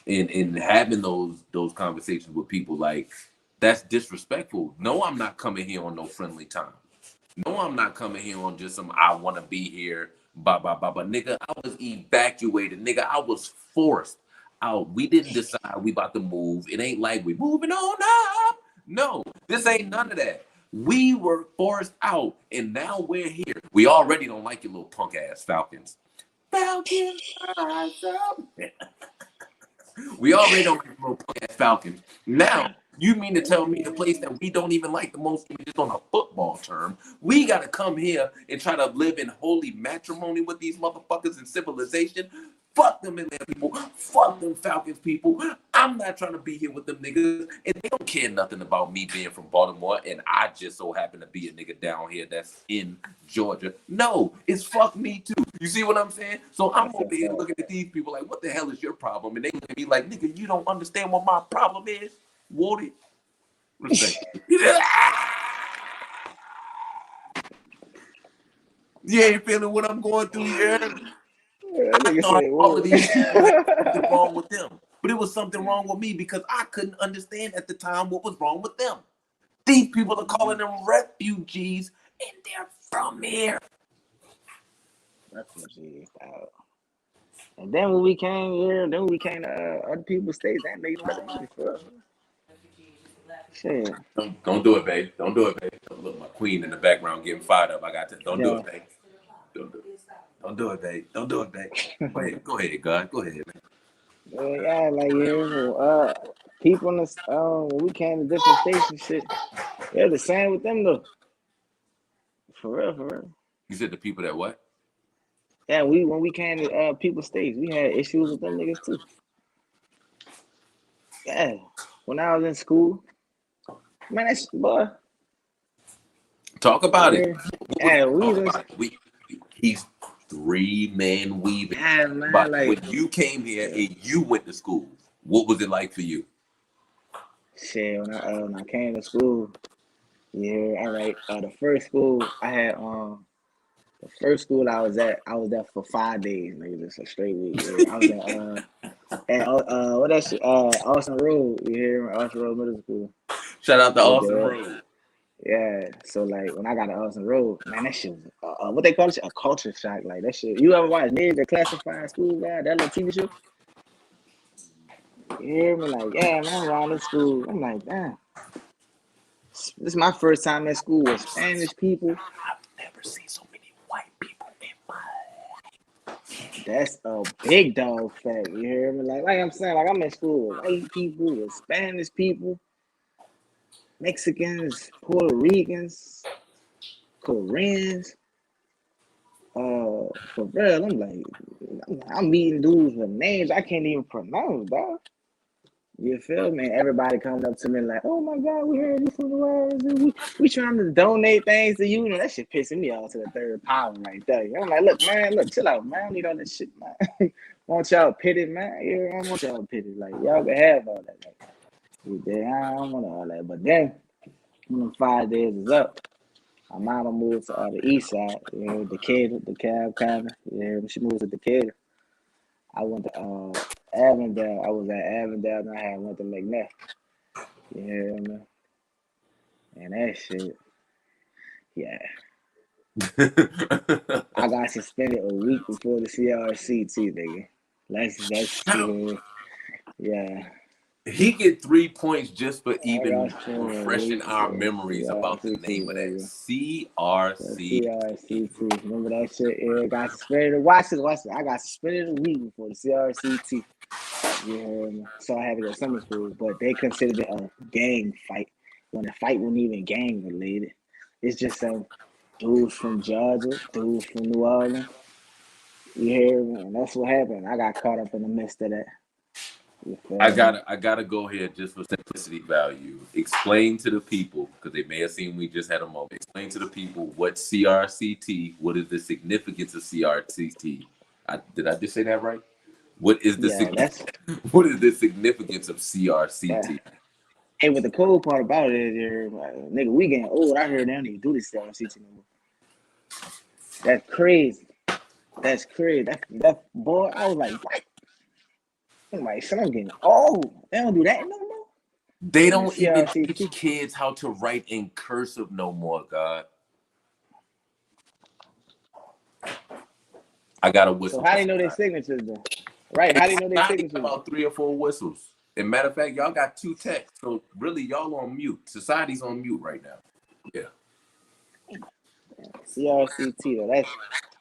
and having those conversations with people, like, that's disrespectful. No, I'm not coming here on no friendly time. No, I'm not coming here on just some I want to be here. But nigga, I was evacuated. Nigga, I was forced out. We didn't decide we about to move. It ain't like we moving on up. No, this ain't none of that. We were forced out, and now we're here. We already don't like your little punk ass Falcons. Falcons, rise up. We already don't like your little punk ass Falcons. Now, you mean to tell me the place that we don't even like the most, just on a football term, we got to come here and try to live in holy matrimony with these motherfuckers in civilization? Fuck them Atlanta people. Fuck them Falcons people. I'm not trying to be here with them niggas. And they don't care nothing about me being from Baltimore and I just so happen to be a nigga down here that's in Georgia. No, it's fuck me too. You see what I'm saying? So I'm over here looking at these people like, what the hell is your problem? And they look at me like, nigga, you don't understand what my problem is? Woody? Respect. You ain't feeling what I'm going through here. I thought all of these people had something wrong with them. But it was something wrong with me because I couldn't understand at the time what was wrong with them. These people are calling them refugees and they're from here. Refugees, and then when we came here, then we came to other people's states, that made no money for us. Shit. Don't do it, babe. Don't do it, babe. Look, my queen in the background getting fired up. I got to. Don't do it, babe. Don't do it, babe. Don't do it, babe. Go ahead, God. Go ahead, man. Yeah, like people in the when we came to different states and shit, they're the same with them though. For real. You said the people that what? Yeah, when we came to people's states, we had issues with them niggas too. Yeah, when I was in school, man, that's boy. Talk about it. Yeah, he's 3-man weaving. Yeah, man, but like, when you came here and you went to school, what was it like for you? Shit, when I came to school, yeah, all right. The first school I had, the first school I was at, I was there for 5 days, nigga, just a straight week. Yeah. I was at what that shit, Austin Road. You hear me? Austin Road Middle School. Shout out to Austin Road. Yeah, so like when I got to Austin Road, man, that shit was what they call it, a culture shock. Like that shit. You ever watch Niggas That Classified School Guy? That little TV show. You hear me? Like, yeah, man, I'm around this school. I'm like, damn. This is my first time at school with Spanish people. I've never seen so many white people in my life. That's a big dog fact. You hear me? Like I'm saying, like I'm in school with white people, with Spanish people, Mexicans, Puerto Ricans, Koreans. For real, I'm meeting dudes with names I can't even pronounce, dog. You feel me? Everybody coming up to me like, "Oh my God, we heard you from the world. We trying to donate things to you." You know, that shit pissing me off to the third power right there. I'm like, look, man, chill out, man. I don't need all that shit, man. Want y'all pity, man? Yeah, I want y'all pity. Like, y'all can have all that. Like, I don't want all that. But then, when the 5 days is up, my mama moved to the east side, you know, Decatur, DeKalb County. Yeah, she moved to Decatur. I went to Avondale. I was at Avondale, and I had went to McNair. Yeah, man. And that shit, yeah. I got suspended a week before the CRCT, nigga. That's yeah. He get 3 points just for I even got suspended a refreshing week our before the memories about the CRCT, name of that nigga. The CRC. CRCT. Remember that shit? Yeah, got suspended. Watch this. I got suspended a week before the CRCT. Yeah, so I had to go to summer school, but they considered it a gang fight when the fight wasn't even gang related. It's just some dudes from Georgia, dudes from New Orleans. You hear me? And that's what happened. I got caught up in the midst of that. You I feel me? gotta go here just for simplicity value. Explain to the people, because they may have seen we just had a moment. Explain to the people what CRCT, what is the significance of CRCT? Did I just say that right? What is the Yeah, that's what is the significance of that. CRCT? Hey, what the cool part about it is, nigga, we getting old. I heard they don't even do this CT no more. That's crazy. That's crazy. That boy, I was like, what? I'm like, son, I'm getting old. They don't do that no more. They In the don't even teach CRCT. kids how to write in cursive no more, God. I got a So whistle how for they know their somebody. signatures then? Right? How they know their Society got signatures? about 3 or 4 whistles. And matter of fact, y'all got 2 texts. So really, y'all on mute. Society's on mute right now. Yeah. CRCT though. That's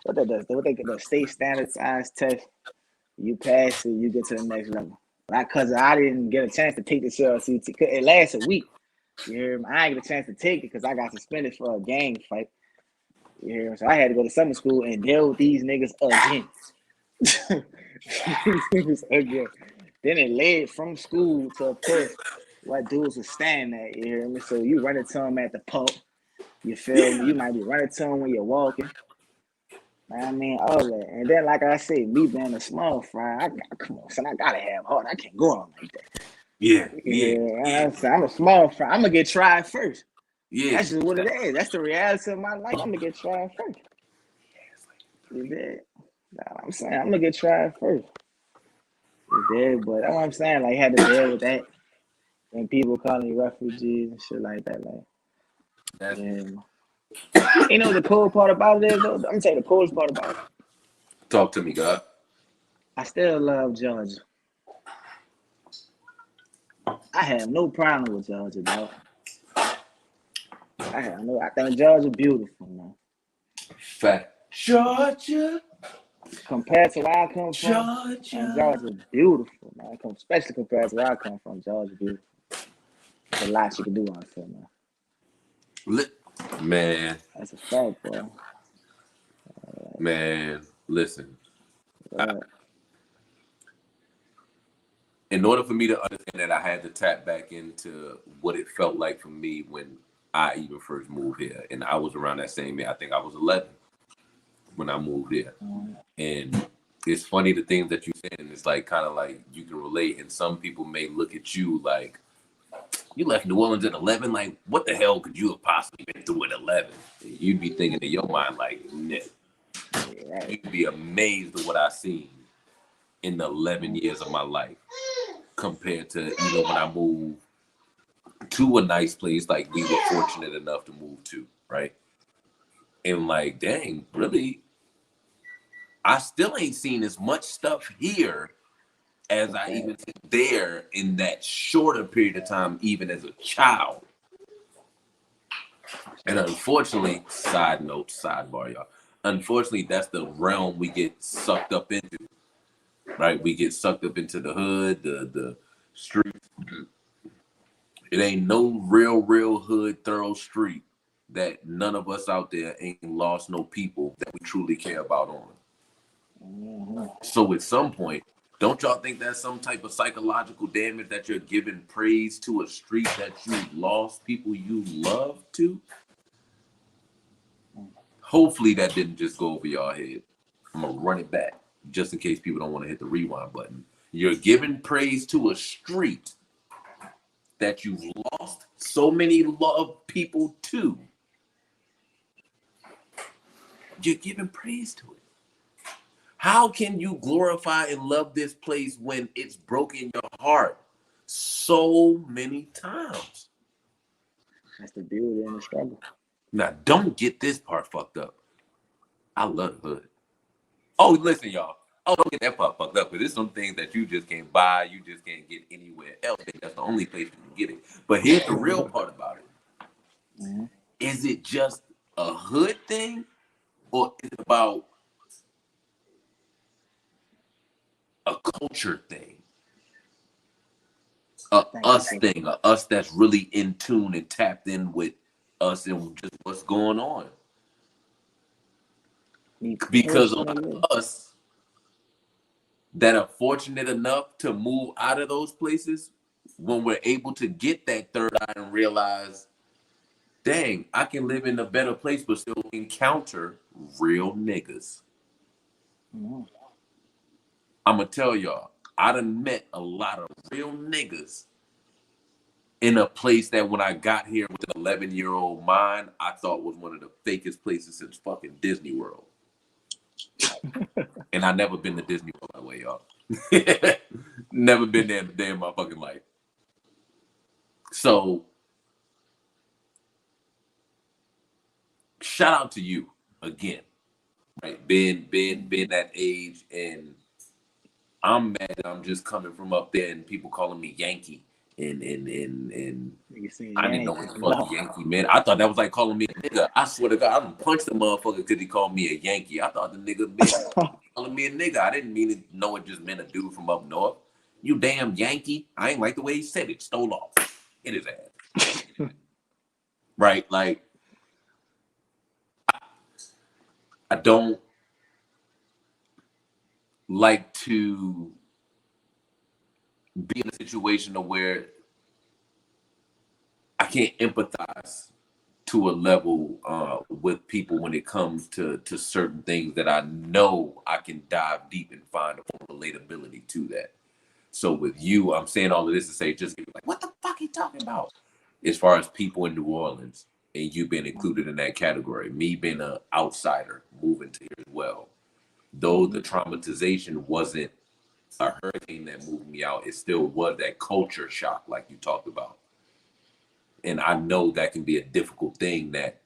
what that does. What they get the state standardized test. You pass it, you get to the next level. Cause I didn't get a chance to take the CRCT. It lasts a week. You hear me? I didn't get a chance to take it because I got suspended for a gang fight. You hear me? So I had to go to summer school and deal with these niggas again. These niggas again. Then it led from school to a place where dudes were standing at. You hear me? So you run into them at the pub. You feel me? You might be running to them when you're walking. I mean, all that. And then, like I said, me being a small fry, come on, son, I gotta have heart. I can't go on like that. Yeah. Yeah. Yeah, I'm a small fry. I'm gonna get tried first. Yeah. That's just what it is. That's the reality of my life. I'm gonna get tried first. You did. I'm saying I'm gonna get tried first. You did, but that's what I'm saying. Like, had to deal with that, and people calling you refugees and shit like that. Like, That's yeah. You know the cool part about it is, though. I'm gonna tell you the coolest part about it. talk to me, God. I still love Georgia. I have no problem with Georgia, dog. I think Georgia beautiful, man. Fat Georgia. Compared to where I come from, man, Georgia. Georgia beautiful, man. Especially compared to where I come from, Georgia beautiful. There's a lot you can do on film, man. Man. That's a fact, boy. Man. Listen. Right. In order for me to understand that, I had to tap back into what it felt like for me when I even first moved here. And I was around that same year. I think I was 11 when I moved here. And it's funny the things that you said, and it's like kind of like you can relate. And some people may look at you like, you left New Orleans at 11? Like, what the hell could you have possibly been through at 11? And you'd be thinking in your mind, like, nah. Right. You'd be amazed at what I seen in the 11 years of my life compared to even when I moved to a nice place like we were fortunate enough to move to, right? And like, dang, really, I still ain't seen as much stuff here as I even seen there in that shorter period of time, even as a child. And unfortunately, side note, sidebar, y'all. Unfortunately, that's the realm we get sucked up into, right? We get sucked up into the hood, the street. It ain't no real hood, thorough street that none of us out there ain't lost no people that we truly care about on. Mm-hmm. So at some point, don't y'all think that's some type of psychological damage that you're giving praise to a street that you lost people you love to? Hopefully that didn't just go over your head. I'm gonna run it back just in case people don't want to hit the rewind button. You're giving praise to a street that you've lost so many loved people to. You're giving praise to it. How can you glorify and love this place when it's broken your heart so many times? That's the beauty and the struggle. Now, don't get this part fucked up. I love the hood. Oh, listen, y'all. Oh, don't get that part fucked up, because there's some things that you just can't buy, you just can't get anywhere else. That's the only place you can get it. But here's the real part about it. Mm-hmm. Is it just a hood thing, or is it about a culture thing? A us thing, a us that's really in tune and tapped in with us and just what's going on? Because a lot of us that are fortunate enough to move out of those places, when we're able to get that third eye and realize, dang, I can live in a better place but still encounter real niggas. Mm-hmm. I'm gonna tell y'all, I done met a lot of real niggas in a place that when I got here with an 11-year-old mind, I thought was one of the fakest places since fucking Disney World. And I never been to Disney World, by the way, y'all. Never been there in a day in my fucking life. So, shout out to you again, right? Being that age, and I'm mad that I'm just coming from up there and people calling me Yankee, and I didn't know what the fuck Yankee meant. I thought that was like calling me a nigga. I swear to God, I done punched the motherfucker because he called me a Yankee. I thought the nigga meant calling me a nigga. I didn't mean to know it just meant a dude from up north. You damn Yankee. I ain't like the way he said it. Stole off. Hit his ass. Right? Like, I don't like to be in a situation where I can't empathize to a level with people when it comes to certain things that I know I can dive deep and find a form of relatability to that. So with you, I'm saying all of this to say, just like, what the fuck are you talking about? As far as people in New Orleans and you being included in that category, me being an outsider moving to here as well. Though the traumatization wasn't a hurricane that moved me out, it still was that culture shock like you talked about. And I know that can be a difficult thing, that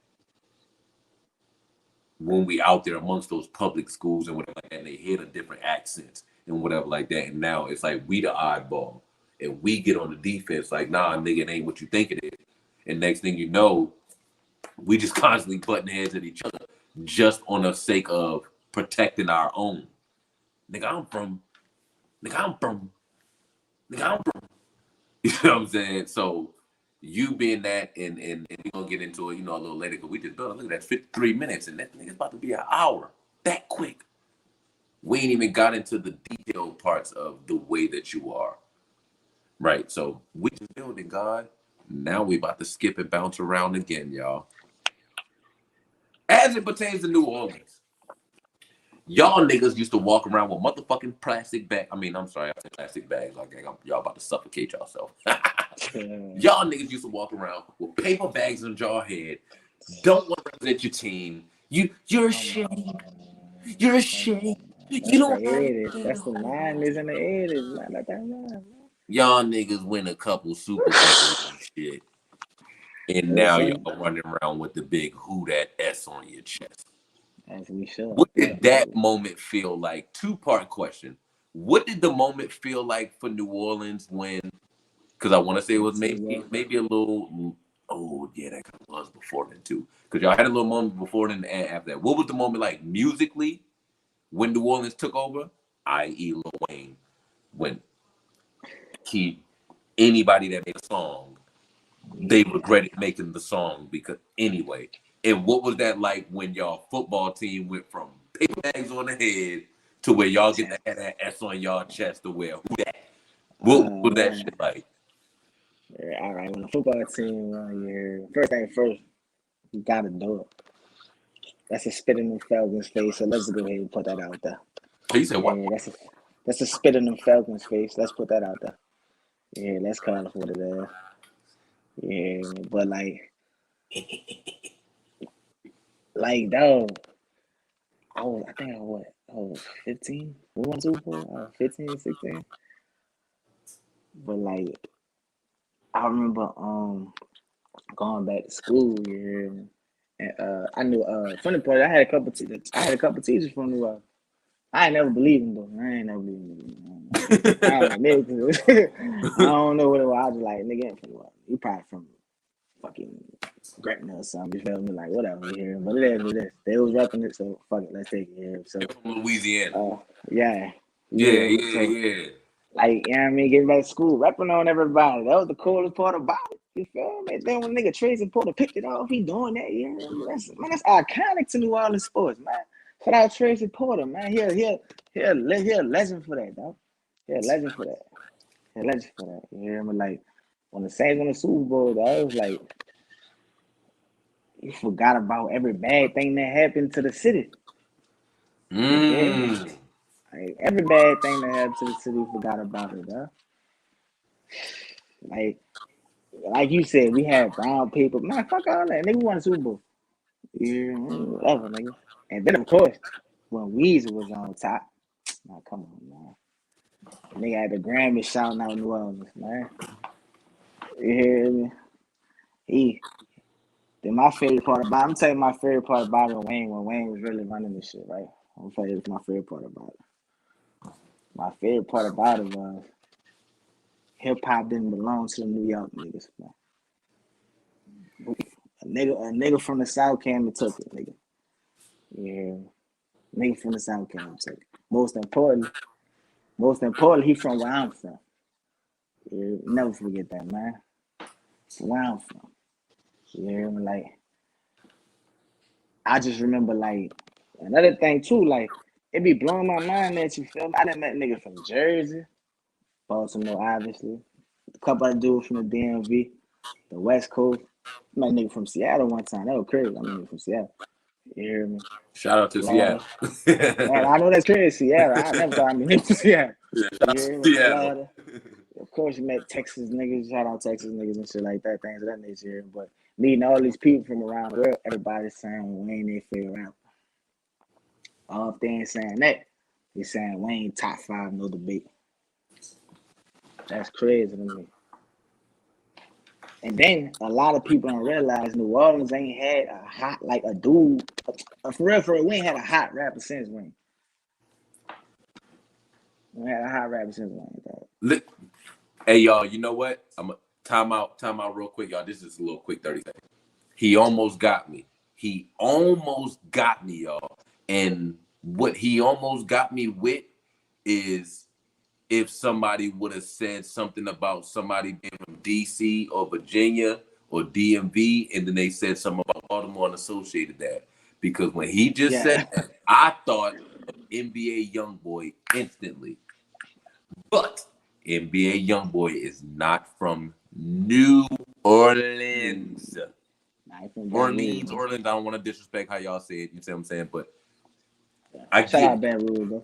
when we out there amongst those public schools and whatever like that, and they hear the different accents and whatever like that, and now it's like we the oddball and we get on the defense like, nah, nigga, it ain't what you think it is. And next thing you know, we just constantly butting heads at each other just on the sake of protecting our own. Nigga, I'm from, you know what I'm saying? So you being that, and we're gonna get into it, a little later, because we just look at that 53 minutes, and that nigga's about to be an hour. That quick. We ain't even got into the detailed parts of the way that you are. Right. So we just building, God. Now we about to skip and bounce around again, y'all. As it pertains to New Orleans, y'all niggas used to walk around with motherfucking plastic bags. I mean, I'm sorry, I said plastic bags. Like, y'all about to suffocate yourself. Y'all niggas used to walk around with paper bags on your head. Don't want to represent your team. You're ashamed. You're ashamed. You don't have that's the 90s and the 80s, man. Let that run. Y'all niggas win a couple Super Bowls and shit. And now y'all running around with the big who that S on your chest. As we should. What did that moment feel like? Two-part question. What did the moment feel like for New Orleans when, because I want to say it was maybe a little, oh yeah, that kind of was before then too. Because y'all had a little moment before then and after that. What was the moment like musically when New Orleans took over? I.e. Lil Wayne. When anybody that made a song they regretted making the song because anyway. And what was that like when y'all football team went from paper bags on the head to where y'all get to have that S on y'all chest to wear? Who that? What was that shit like? Yeah, all right, when the football team 1 year, first thing first, you gotta do it. That's a spit in the Falcons' face. So let's go ahead and put that out there. You said what? Yeah, that's a spit in the Falcons' face. Let's put that out there. Yeah, let's call it what it is. Yeah, but dog, I think I was 15. We won Super Bowl. I was 15, 16. But I remember going back to school, and I knew funny part, I had a couple teachers from New Orleans. I ain't never believed him though. I ain't never believed him. I don't know what it was. I was just like, nigga ain't from New Orleans. You probably from fucking Gretna or something. You feel me? Like whatever here. But it is what it is. They was repping it, so fuck it, let's take it here. So from Louisiana. Yeah. Yeah. Like, you know what I mean? Getting back to school, rapping on everybody. That was the coolest part about it. You feel me? Then when nigga Tracy Porter picked it off, he doing that. You know what I mean? That's iconic to New Orleans sports, man. Shout out Tracy Porter, man. He a legend for that, dog. He a legend for that. You know what I mean? Like, when the Saints won the Super Bowl, dog, it was like, you forgot about every bad thing that happened to the city. Like, every bad thing that happened to the city, you forgot about it, dog. Like you said, we had brown people. Man, fuck all that. Nigga won a Super Bowl. Yeah, whatever, nigga. And then, of course, when Weezy was on top, now come on, man. Nigga had the Grammy shouting out New Orleans, man. You hear me? Then my favorite part about it, I'm telling you my favorite part about it when Wayne was really running this shit, right? I'm gonna tell you my favorite part about it. My favorite part about it was hip hop didn't belong to the New York niggas, man. A nigga from the South came and took it, nigga. Yeah. Nigga from the South came and took it. Most importantly, he from where I'm from. Yeah, never forget that, man. Where I'm from. Yeah, like I just remember another thing too, it be blowing my mind that you feel me. I done met niggas from Jersey, Baltimore, obviously. A couple of dudes from the DMV, the West Coast. I met a nigga from Seattle one time. That was crazy. I met a nigga from Seattle. You hear me? Shout out to Florida. Seattle. Man, I know that's crazy, Seattle. I never thought I met niggas from Seattle. Yeah, shout out to Seattle. Florida. Of course, you met Texas niggas. Shout out Texas niggas and shit like that. Things of that nature. But meeting all these people from around the world, everybody's saying Wayne their favorite rapper. All if they ain't saying that, they saying Wayne top 5, no debate. That's crazy to me. And then a lot of people don't realize New Orleans ain't had a hot, a dude. For real, we ain't had a hot rapper since Wayne. We had a hot rapper since Wayne. Hey, y'all, you know what? I'm a time out real quick, y'all. This is a little quick 30 seconds. He almost got me, y'all. And what he almost got me with is if somebody would have said something about somebody being from DC or Virginia or DMV, and then they said something about Baltimore and associated that. Because when he just said that, I thought of NBA Youngboy instantly. But NBA Youngboy is not from New Orleans. Orleans. I don't want to disrespect how y'all say it. You see what I'm saying? But Shout out Bad Rules, though.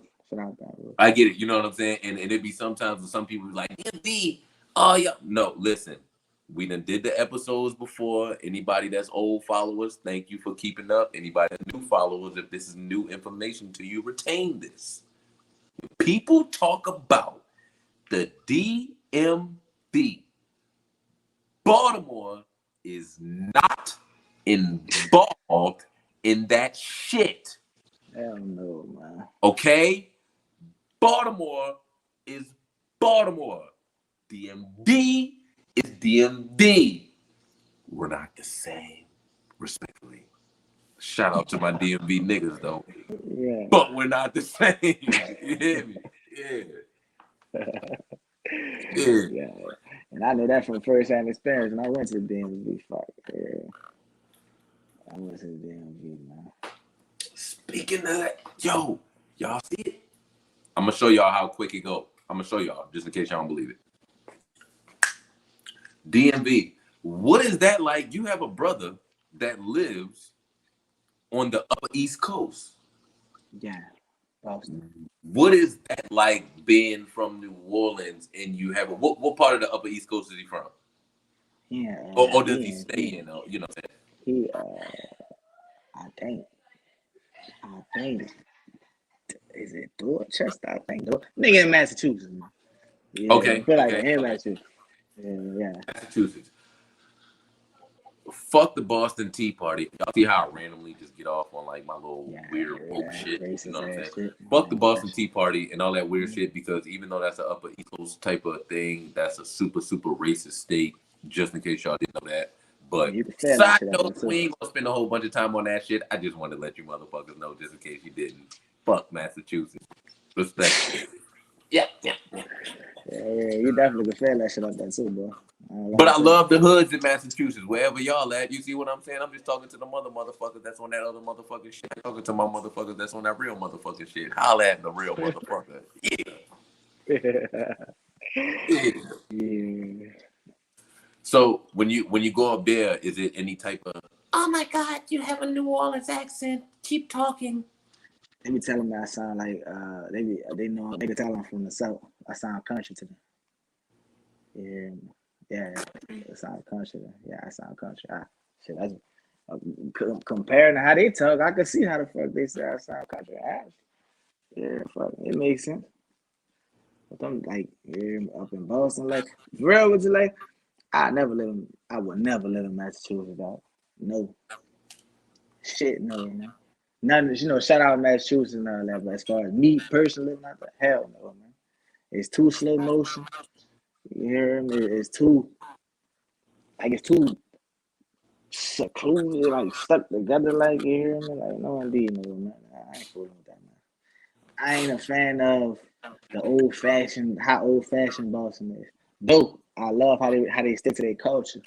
I get it. You know what I'm saying? And it'd be sometimes when some people be like, DMV, oh, yeah. No, listen. We done did the episodes before. Anybody that's old followers, thank you for keeping up. Anybody that's new followers, if this is new information to you, retain this. When people talk about the DMV, Baltimore is not involved in that shit. Hell no, man. Okay? Baltimore is Baltimore. DMV is DMV. We're not the same, respectfully. Shout out to my DMV niggas, though. Yeah. But we're not the same. You hear me? Yeah. Yeah. And I know that from first-hand experience. When I went to the DMV, fuck yeah. I went to the DMV, man. Speaking of that, yo, y'all see it? I'm gonna show y'all how quick it go. I'm gonna show y'all just in case y'all don't believe it. DMV, what is that like? You have a brother that lives on the upper East Coast. Yeah, Boston. What is that like being from New Orleans and you have what part of the upper East Coast is he from? Yeah, Or does he stay in? You know what I'm saying? he I think is it Dorchester? I think nigga in Massachusetts, man. Yeah, Okay, I feel like okay, in okay. Massachusetts. Yeah. Massachusetts. Fuck the Boston Tea Party. Y'all see how I randomly just get off on like my little weird woke shit. You know what I'm saying? Shit. Fuck the Boston Tea Party and all that weird shit because even though that's an upper East Coast type of thing, that's a super, super racist state, just in case y'all didn't know that. But you can feel that side shit note, we ain't gonna spend a whole bunch of time on that shit. I just wanted to let you motherfuckers know just in case you didn't. Fuck Massachusetts. Respect. Yeah. Yeah, you definitely can feel that shit up there too, bro. But I love the hoods in Massachusetts, wherever y'all at. You see what I'm saying? I'm just talking to the motherfuckers that's on that other motherfucking shit. I'm talking to my motherfuckers that's on that real motherfucking shit. Holla at the real motherfucker. Yeah. Yeah. So when you go up there, is it any type of oh my God, you have a New Orleans accent. Keep talking. They be telling me I sound like they know they can tell I'm from the South. I sound country to them. Yeah, I sound country. Yeah, I sound country. Shit, that's comparing to how they talk. I can see how the fuck they say I sound country. Yeah, fuck, it makes sense. But I'm like, up in Boston, like, for real, would you like? I would never live in Massachusetts, dog. No, shit, no, man. None, shout out Massachusetts and all that. But as far as me personally living out there, hell no, man. It's too slow motion. You hear me? It's too secluded, like stuck together, like you hear me? Like no indeed, no man. I ain't fooling with that, man. I ain't a fan of how old fashioned Boston is. Though I love how they stick to their culture.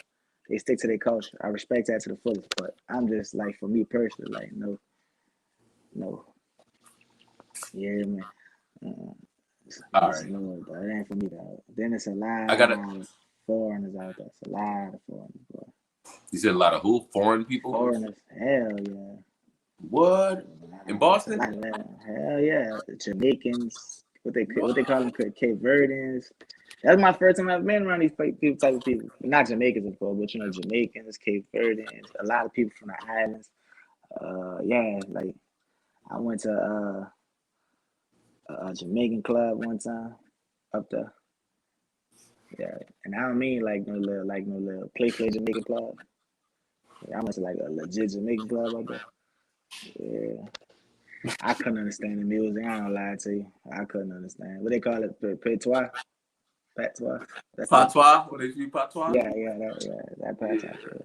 They stick to their culture. I respect that to the fullest. But I'm just like, for me personally, like no. Yeah, man. All right. No, but it ain't for me though. Then it's a lot I gotta. of foreigners out there. It's a lot of foreigners, bro. You said a lot of who? Foreign people? Foreigners, hell yeah. What? In Boston? Hell yeah. Jamaicans, what they call them, Cape Verdeans. That's my first time I've been around these type of people. Not Jamaicans, of course, but Jamaicans, Cape Verdeans, a lot of people from the islands. Yeah, like I went to a Jamaican club one time up there. Yeah, and I don't mean like no little play Jamaican club. Yeah, I went to like a legit Jamaican club up there. Yeah. I couldn't understand the music. I don't lie to you. I couldn't understand. What they call it? Patois? Patois? Patois? What is you patois? Yeah, that patois shit.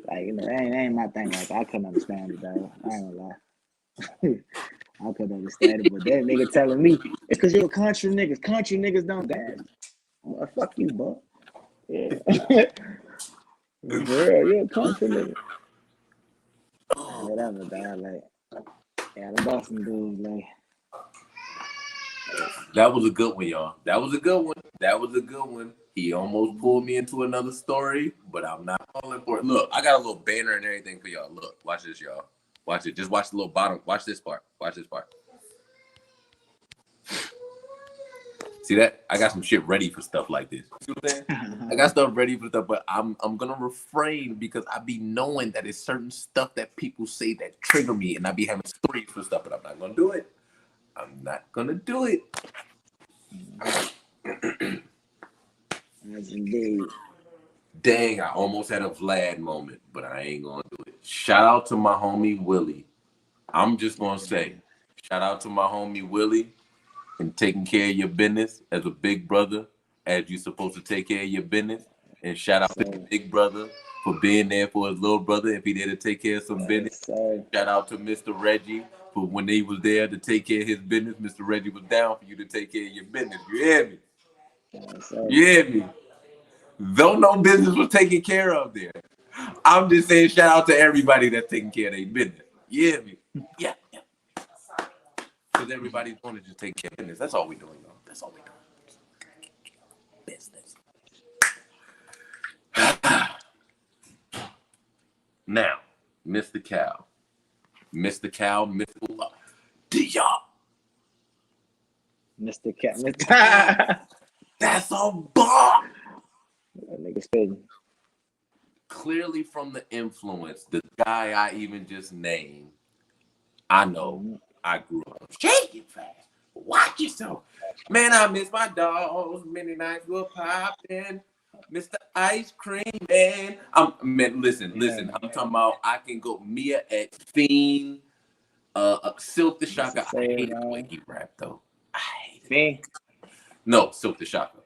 Like, that ain't my thing. Like, I couldn't understand it, though. I ain't gonna lie. I couldn't understand it, but that nigga telling me, it's because you're a country niggas. Country niggas don't dance. Well, fuck you, bro. Yeah. For real, you're a country nigga. Whatever, dog. Like, yeah, the Boston dudes, like. That was a good one, y'all. That was a good one. He almost pulled me into another story, but I'm not falling for it. Look, I got a little banner and everything for y'all. Look, watch this, y'all. Watch it. Just watch the little bottom. Watch this part. See that? I got some shit ready for stuff like this. See what I'm saying? I got stuff ready for stuff, but I'm gonna refrain because I be knowing that it's certain stuff that people say that trigger me, and I be having stories for stuff, but I'm not gonna do it. I'm not gonna do it. Yes, indeed. Dang, I almost had a Vlad moment, but I ain't gonna do it. Shout out to my homie Willie. I'm just gonna say, shout out to my homie Willie and taking care of your business as a big brother, as you're supposed to take care of your business. And shout out to the big brother for being there for his little brother if he there to take care of some business. Shout out to Mr. Reggie for when he was there to take care of his business. Mr. Reggie was down for you to take care of your business. You hear me? You hear me? Though no business was taken care of there. I'm just saying shout out to everybody that's taking care of their business. You hear me? Yeah. Because everybody's going to just take care of business. That's all we're doing, though. That's all we're doing. Business. Now, Mr. Cal. Mr. Cal, Mr. Do y'all? Mr. Cat, Mr. That's a bomb. Nigga spitting. Clearly from the influence, the guy I even just named, I know I grew up shaking fast. Watch yourself. Man, I miss my dogs. Many nights were popping. Mr. Ice Cream Man. Man, listen. I'm talking about I can go Mia X, Fiend, Silk the Shocker. I hate the way he rapped though. I hate it. Fiend? No, Silk the Shocker.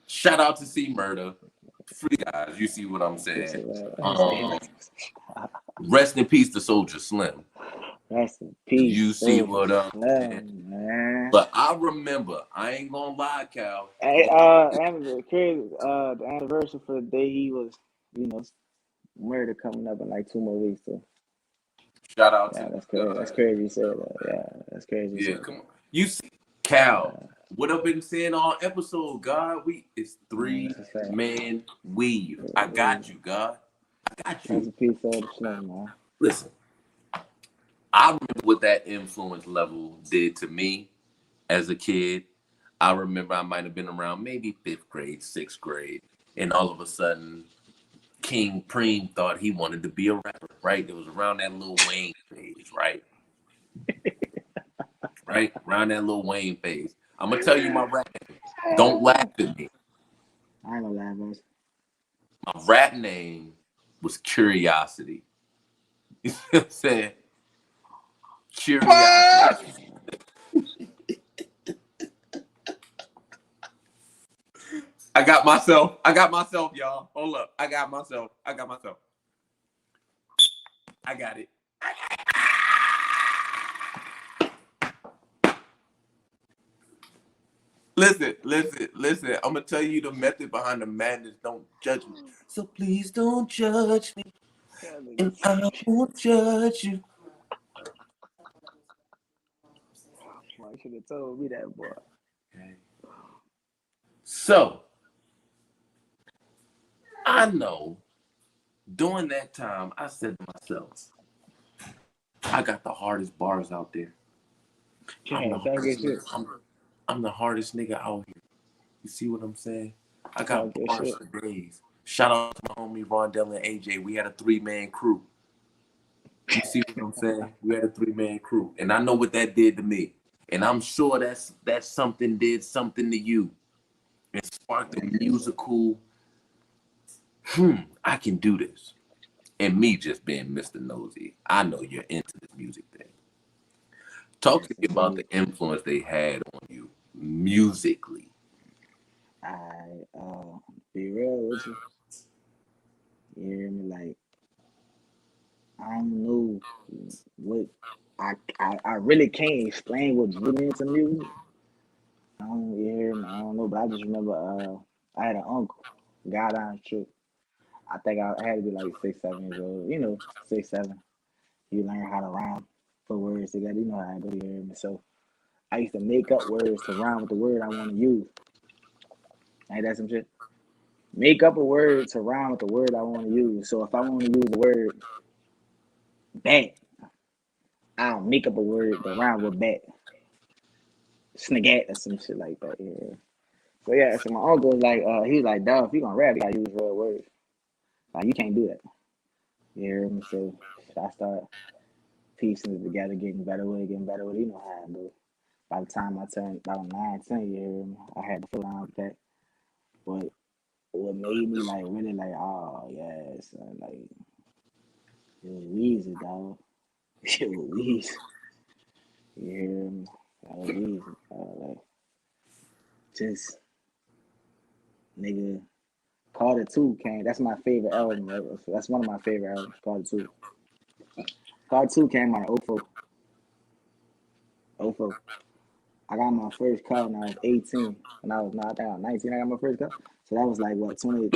Shout out to C Murder. Free guys, you see what I'm saying. Rest in peace to Soldier Slim. Rest in peace. You see what I'm saying. Man. But I remember, I ain't gonna lie, Cal. Hey, crazy. The anniversary for the day he was, murdered coming up in like 2 more weeks. So. Shout out to that's crazy. That's crazy you said that. Yeah, that's crazy. Yeah, come on. You see, Cal, what I've been saying all episode, God, it's 3-man weave. I got you, God. I got you. That's a piece of the slam, man. Listen, I remember what that influence level did to me as a kid. I remember I might have been around maybe 5th grade, 6th grade, and all of a sudden, King Preme thought he wanted to be a rapper, right? It was around that Lil Wayne phase, right? Right? Around that Lil Wayne phase. I'm going to tell you my rap name. Don't laugh at me. I ain't gonna laugh, man. My rap name was Curiosity. You see what I'm saying? Curiosity. I got myself, y'all. Hold up. I got myself. I got it. Listen. I'm going to tell you the method behind the madness. Don't judge me. So please don't judge me. And I won't judge you. Boy, you should have told me that, boy. Okay. So, I know during that time, I said to myself, I got the hardest bars out there. I'm the hardest nigga out here. You see what I'm saying? I got bars for days. Shout out to my homie Rondell and AJ. We had a 3-man crew. You see what I'm saying? We had a 3-man crew. And I know what that did to me. And I'm sure that something did something to you. It sparked a musical, I can do this. And me just being Mr. Nosy. I know you're into this music thing. Talk to me about the influence they had on you musically. Be real with you. You hear me? Like, I don't know what I really can't explain what drew me into music. I don't know, but I just remember I had an uncle, got on a trip. I think I had to be like 6, 7 years old. 6, 7. You learn how to rhyme, put words together. You know how I do. You hear me? So I used to make up words to rhyme with the word I want to use. Ain't that some shit? Make up a word to rhyme with the word I want to use. So if I want to use the word bat, I'll make up a word to rhyme with bat. Snagat or some shit like that. Yeah. So yeah, so my uncle was like, he was like, dog, if you gonna rap, you gotta use real words. Like, you can't do that. You hear me? So I started piecing it together, getting better with it. You know how I do. By the time I turned about 9, 10 years, I had to fill out with that. But what made me like really like, oh yeah, son, like it was Weezy, dog. It was Weezy. You hear me? That was Weezy, like just nigga. Carter 2 came. That's my favorite album. Right? That's one of my favorite albums. Carter 2. Carter 2 came out in 04. I got my first car when I was 18. When I was, no, I think I was 19, I got my first car. So that was like, what, 20,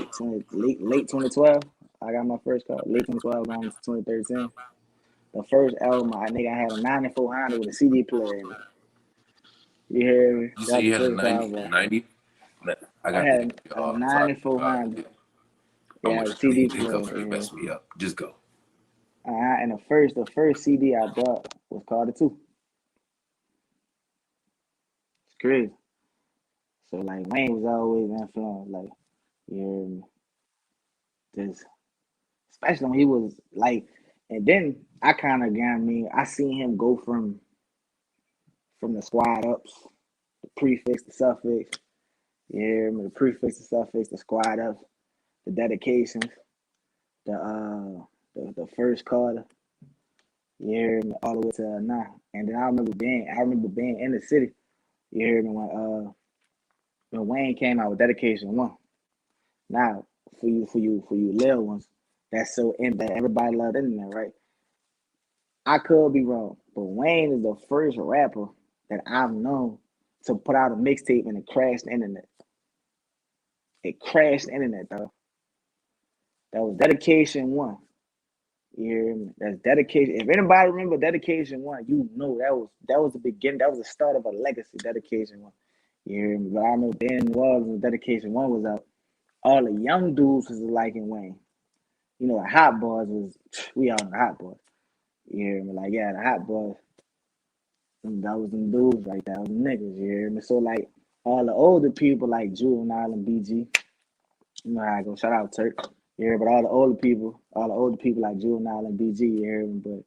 late 2012? I got my first car, late 2012, going to 2013. The first album, I had a 94 Honda with a CD player in it. You hear me? You say That's the you had a first car I 90? bought. 90? I I got the had a five. 94 Honda. I'm Yeah, gonna the shut CD these hiccups player. before you Yeah. mess me up. Just go. And the first CD I bought was called the Two. It's crazy. So like Wayne was always influenced, like, you hear me? Just especially when he was like, and then I kind of got me. I seen him go from the squad ups, the prefix, the suffix. You hear me? The prefix, the suffix, the squad ups, the dedications, the first quarter. You hear me? All the way to now. And then I remember being in the city. You hear me when Wayne came out with Dedication One. Now for you little ones, that's so in that everybody loved internet, right? I could be wrong, but Wayne is the first rapper that I've known to put out a mixtape and it crashed the internet. It crashed the internet, though. That was Dedication One. You hear me? That's Dedication. If anybody remember Dedication One, you know that was the beginning. That was the start of a legacy. Dedication One. You hear me? But I know then was when Dedication One was out. All the young dudes was liking Wayne. You know, the Hot Boys was we all know the Hot Boys. You hear me? Like, yeah, the Hot Boys. That was them dudes right there, them niggas, you hear me? So like all the older people like Juvenile and BG, you know how I go, shout out Turk. You hear, but all the older people like Juvenile and BG, you hear me? But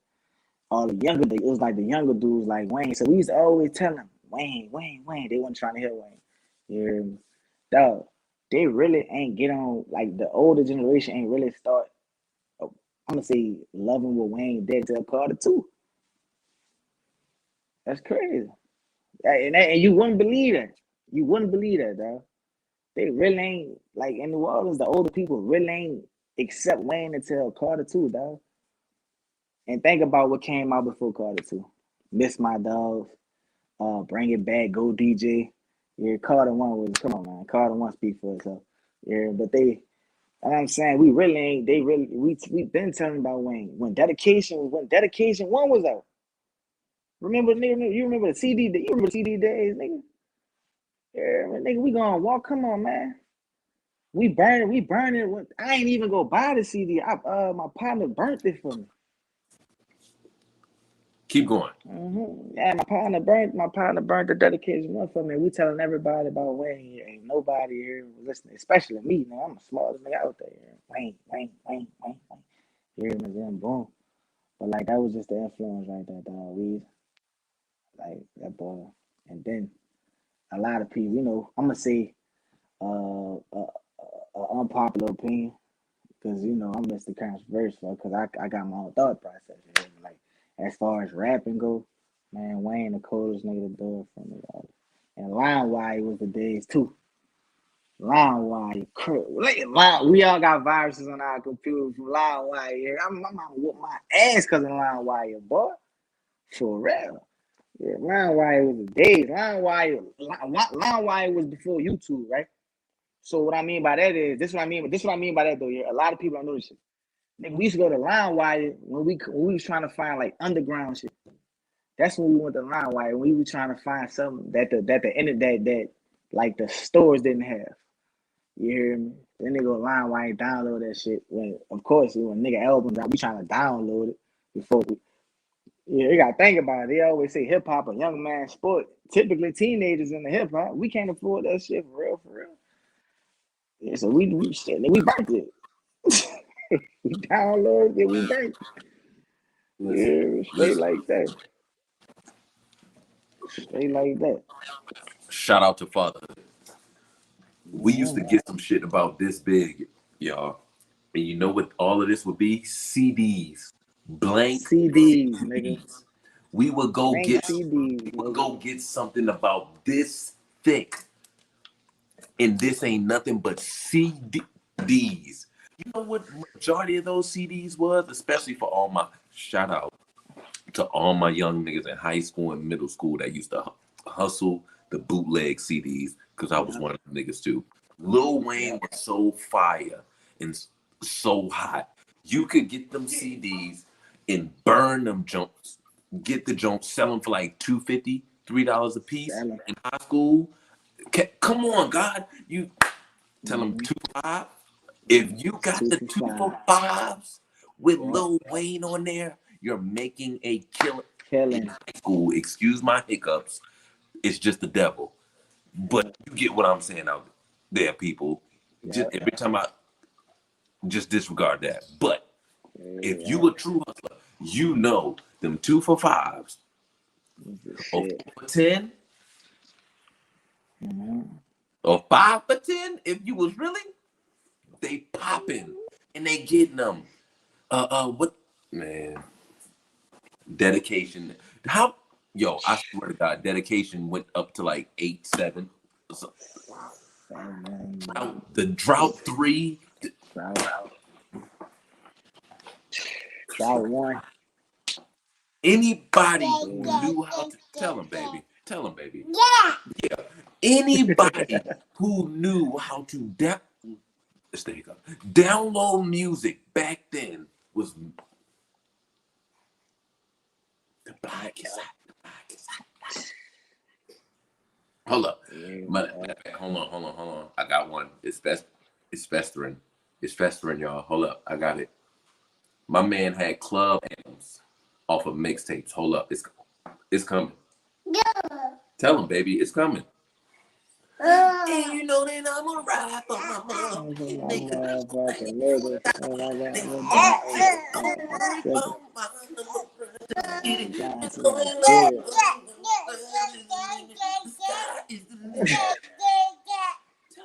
all the younger, it was like the younger dudes like Wayne. So we used to always tell them, Wayne, Wayne, Wayne. They weren't trying to hear Wayne. You hear me? Dog, they really ain't get on, like the older generation ain't really start, I'm gonna say, loving what Wayne did to Carter too. That's crazy. And you wouldn't believe that. You wouldn't believe that, dog. They really ain't, like, in New Orleans, the older people really ain't accept Wayne until Carter 2, dog. And think about what came out before Carter 2. Miss My Dogs, Bring It Back, Go DJ. Yeah, Carter 1 was, come on, man. Carter 1 speak for itself. Yeah, but you know what I'm saying, we really ain't, we been telling about Wayne. When Dedication 1 was out. Remember, nigga, you remember the CD, you remember the CD days, nigga? Yeah, nigga, we gonna walk. Come on, man. We burn it. I ain't even go buy the CD. My partner burnt it for me. Keep going. Yeah, my partner burnt the Dedication One for me. We telling everybody about Wayne. Ain't nobody here listening, especially me. Man, I'm the smartest nigga out there. Wayne. You hear me? Then boom. But like that was just the influence right there, dog. We like that boy. And then a lot of people, you know, I'm gonna say unpopular opinion, because you know I'm Mr. Controversial, because I got my own thought process. You know? Like as far as rapping go, man, Wayne the coldest nigga to do it for me. Dog. And Line Wire was the days too. Line Wire, we all got viruses on our computers from Line Wire. My mama whooped my ass because of Line Wire, boy. For real. Yeah, Line Wire was the days. Line Wire was before YouTube, right? So what I mean by that is this is what I mean. This is what I mean by that though. Yeah, a lot of people don't know this shit. Nigga, we used to go to LimeWire when we was trying to find like underground shit. That's when we went to LimeWire. We were trying to find something that the internet that like the stores didn't have. You hear me? Then they go LimeWire, download that shit. When of course when nigga albums out, we trying to download it before we. Yeah, you gotta think about it. They always say hip hop a young man sport. Typically teenagers in the hip hop, we can't afford that shit for real, for real. Yeah, so we burnt it. We downloaded it, we burnt it. Yeah, straight like that. Straight like that. Shout out to Father. We used to Yeah. get some shit about this big, y'all. And you know what all of this would be? CDs. Blank CDs, nigga. CDs. We would go Blank get CDs, nigga. something about this thick. And this ain't nothing but CDs. You know what majority of those CDs was? Especially for all my shout out to all my young niggas in high school and middle school that used to hustle the bootleg CDs because I was one of the niggas too. Lil Wayne was so fire and so hot. You could get them CDs and burn them jumps. Get the jumps, sell them for like $2.50, $3 a piece in high school. Come on, God. You tell them 2.5. If you got the 2 for $5s with Lil Wayne on there, you're making a killing. In high school, excuse my hiccups, it's just the devil. But you get what I'm saying out there, people. Just every time I just disregard that. But if you a true hustler, you know them 2 for $5s or 4 for $10 or 5 for $10. If you was really, they popping and they getting them. What man? Dedication. How? Yo, I swear to God, dedication went up to like 8, 7. So, the drought 3. Drought 1. Anybody who knew how to tell them, baby. Tell them, baby. Yeah. Anybody who knew how to download music back then was the block is hot. Hold up. Hold on. I got one. It's festering. It's festering, y'all. Hold up. I got it. My man had club anthems off of mixtapes. Hold up. It's coming. Yeah. Tell him, baby, it's coming. And you know that I'm gonna ride for my mom. Tell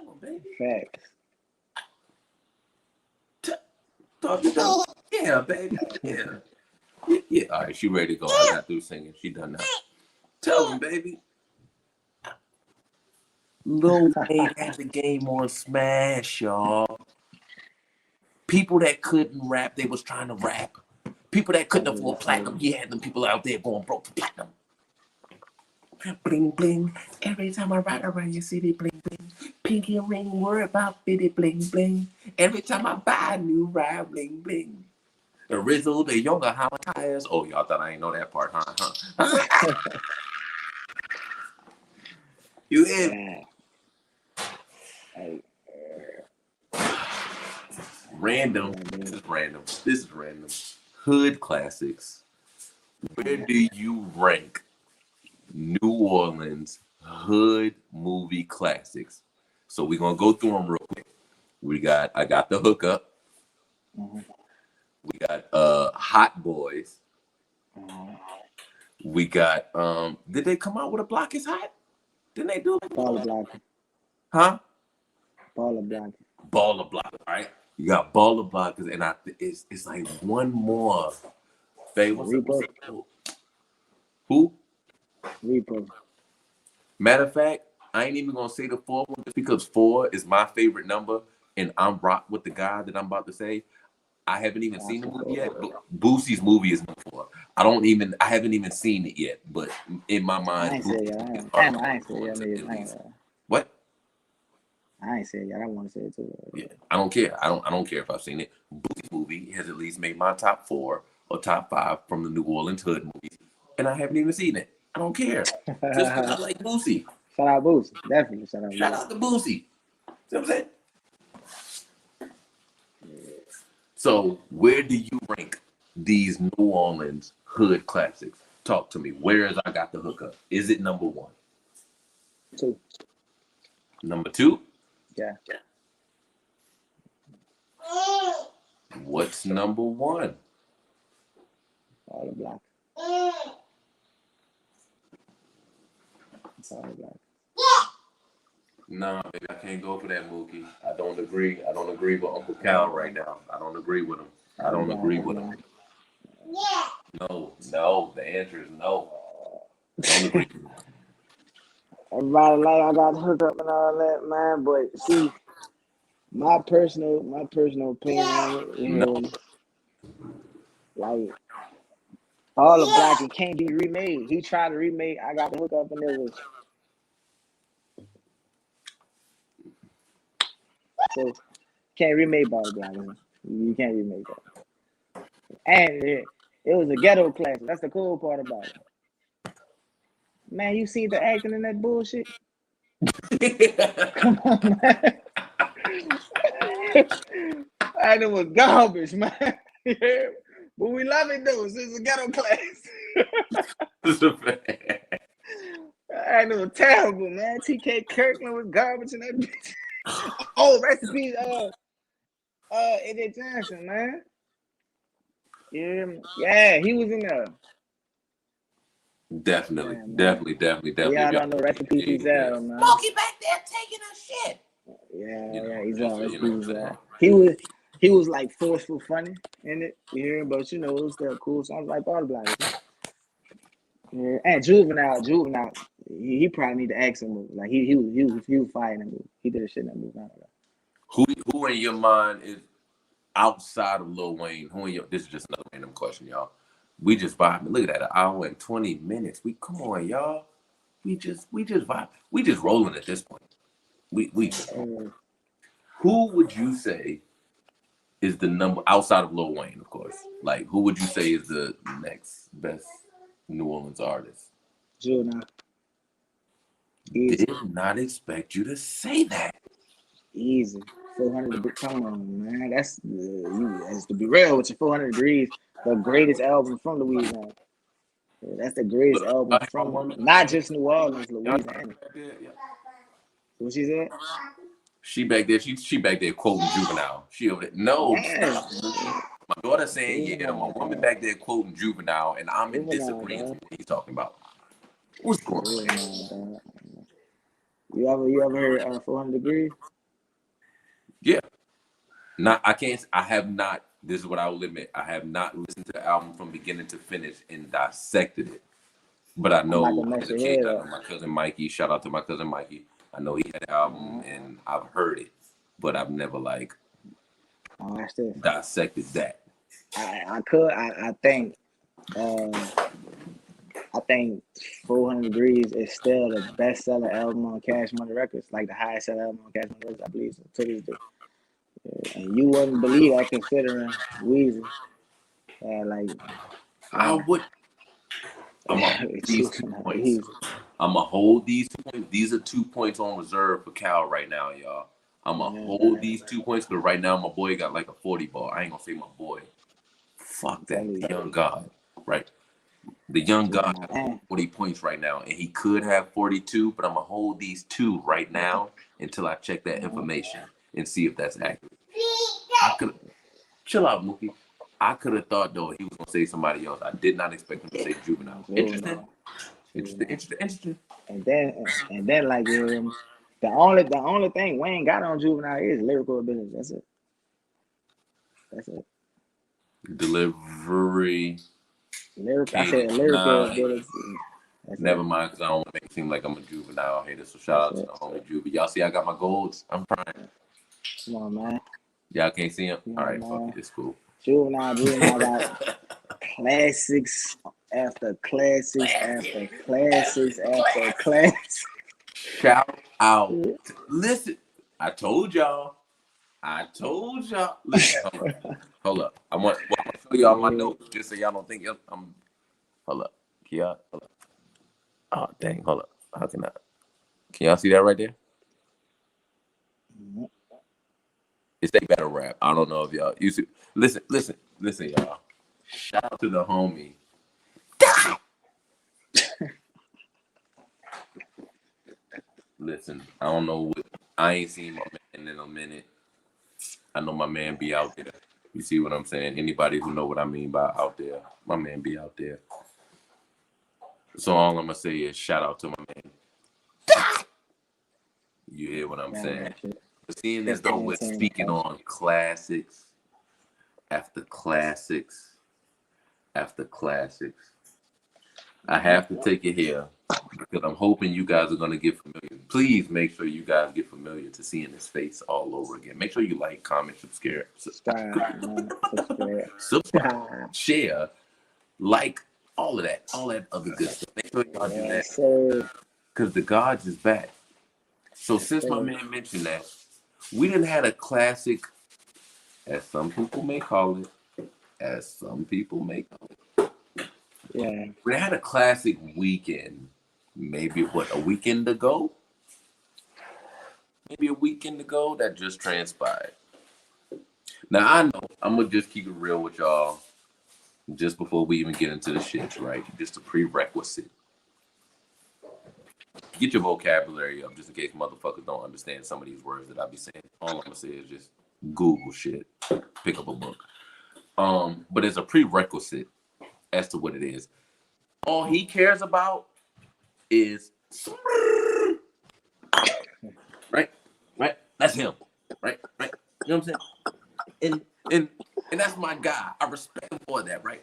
him, baby. Facts. Talk to them. Yeah, baby. Yeah. Yeah. All right, she ready to go. I got through singing. She done now. Tell him, baby. Lil Wayne had the game on smash, y'all. People that couldn't rap, they was trying to rap. People that couldn't afford platinum, he had them people out there going broke for platinum. Bling bling. Every time I ride around your city, bling bling. Pinky ring, worry about 50, bling bling. Every time I buy a new ride, bling bling. The Rizzle, the Yoga Hammer tires. Oh, y'all thought I ain't know that part, huh? You in? Random. This is random. Hood classics. Where do you rank New Orleans hood movie classics? So we're gonna go through them real quick. I got the hookup. We got Hot Boys. We got did they come out with a Block is Hot? Didn't they do it? Baller Block. Huh? Baller Block. Baller Block, right? You got Baller Blockers, and it's like one more. Who? Reaper. Matter of fact, I ain't even gonna say the 4 one just because 4 is my favorite number, and I'm rock with the guy that I'm about to say. I haven't even seen the movie yet, but Boosie's movie is number 4. I haven't even seen it yet, but in my mind, what? I ain't said it yet. I want to say it too. Yeah, I don't care. I don't care if I've seen it. Boosie's movie has at least made my top 4 or top 5 from the New Orleans hood movies, and I haven't even seen it. I don't care. Just because I like Boosie. Shout out Boosie. Definitely shout out Boosie. Shout out to Boosie. See what I'm saying? So, where do you rank these New Orleans hood classics? Talk to me. Where is I Got the Hookup? Is it number 1? 2. Number 2? Yeah. What's number 1? Baller Block. Baller Block. Nah, baby, I can't go for that, Mookie. I don't agree. I don't agree with Uncle Cal right now. I don't agree with him. No. The answer is no. I don't agree with him. Everybody like I got the hookup and all that, man. But see, my personal opinion on it, you know, like all the Black, it can't be remade. He tried to remake I Got the Hookup and it was So can't remake Ball Blockers. You can't remake that. And it was a ghetto classic. That's the cool part about it. Man, you see the acting in that bullshit? Come on, man. And it was garbage, man. Yeah. But we love it though. It's a ghetto class. And it was terrible, man. T.K. Kirkland was garbage in that bitch. Oh, rest in peace, Eddie Johnson, man. Yeah, he was in there. Definitely. Yeah, I don't know. Rest in peace, man. Smokey back there taking a shit. Yeah, he's on. He was like forceful funny in it, but it was still cool. Sounds like all the Blockers. Yeah, and Juvenile, he probably need to act some movie. Like he was fighting that movie. He did a shit in that movie. Who in your mind is outside of Lil Wayne? This is just another random question, y'all. We just vibing. Look at that, an hour and 20 minutes. Come on, y'all. We just vibe. We just rolling at this point. We just rolling. Who would you say is the number outside of Lil Wayne, of course? Like, who would you say is the next best New Orleans artist? Juvenile. Did not expect you to say that. Easy. 400. Come on, man. That's to be real with you. 400 Degrees, the greatest album from Louisiana. That's the greatest album from not just New Orleans, Louisiana. What she said? She back there. She back there quoting Juvenile. She over there. No. My daughter saying, my woman back there quoting Juvenile, and I'm in disagreement with what he's talking about. What's going on? You ever heard 400 Degrees? Yeah. I have not. This is what I will admit. I have not listened to the album from beginning to finish and dissected it. But I know my cousin Mikey. Shout out to my cousin Mikey. I know he had an album and I've heard it, but I've never dissected that. I think 400 Degrees is still the best selling album on Cash Money Records, like the highest selling album on Cash Money Records, I believe, so, to this day. And you wouldn't believe that considering Weezy. I would. I'm gonna hold these 2 points. I'm gonna hold these 2 points. These are 2 points on reserve for Cal right now, y'all. I'm gonna hold these 2 points because right now my boy got like a 40 ball. I ain't gonna say my boy. Fuck that. The young God, right? The young God has 40 points right now, and he could have 42, but I'm gonna hold these 2 right now until I check that information and see if that's accurate. Chill out, Mookie. I could have thought though he was gonna say somebody else. I did not expect him to say Juvenile. Interesting. And then like the only thing Wayne got on Juvenile is lyrical ability. That's it. Delivery. I said lyrical ability. Never mind, because I don't want to make it seem like I'm a Juvenile hater. So shout out to the homie Juvie. Y'all see I got my golds? I'm trying. Come on, man. Y'all can't see him? All right, fuck it. It's cool. Juvenile got classics after classics after classics after classics. Shout out. Listen, I told y'all. Listen, hold up. I want to show y'all my notes just so y'all don't think I'm. Hold up. Can y'all? Hold up. Oh, dang. Hold up. How can I? Can y'all see that right there? It's a better rap. I don't know if y'all. You see. Listen, y'all. Shout out to the homie. Listen, I don't know what. I ain't seen my man in a minute. I know my man be out there. You see what I'm saying? Anybody who know what I mean by out there, my man be out there. So all I'm gonna say is shout out to my man. You hear what I'm saying? But seeing as though we're speaking on classics after classics after classics, I have to take it here because I'm hoping you guys are gonna get familiar. Please make sure you guys get familiar to seeing his face all over again. Make sure you like, comment, subscribe, share, like, all of that other good stuff. Make sure y'all do that because the Gods is back. So since my man mentioned that, We didn't had a classic, as some people may call it, Yeah. We had a classic weekend, maybe a weekend ago? Maybe a weekend ago that just transpired. Now I know I'm gonna just keep it real with y'all just before we even get into the shits, right? Just a prerequisite. Get your vocabulary up just in case motherfuckers don't understand some of these words that I be saying. All I'm gonna say is just Google shit. Pick up a book. But it's a prerequisite as to what it is. All he cares about is right? That's him. Right? You know what I'm saying? And that's my guy. I respect him for that, right?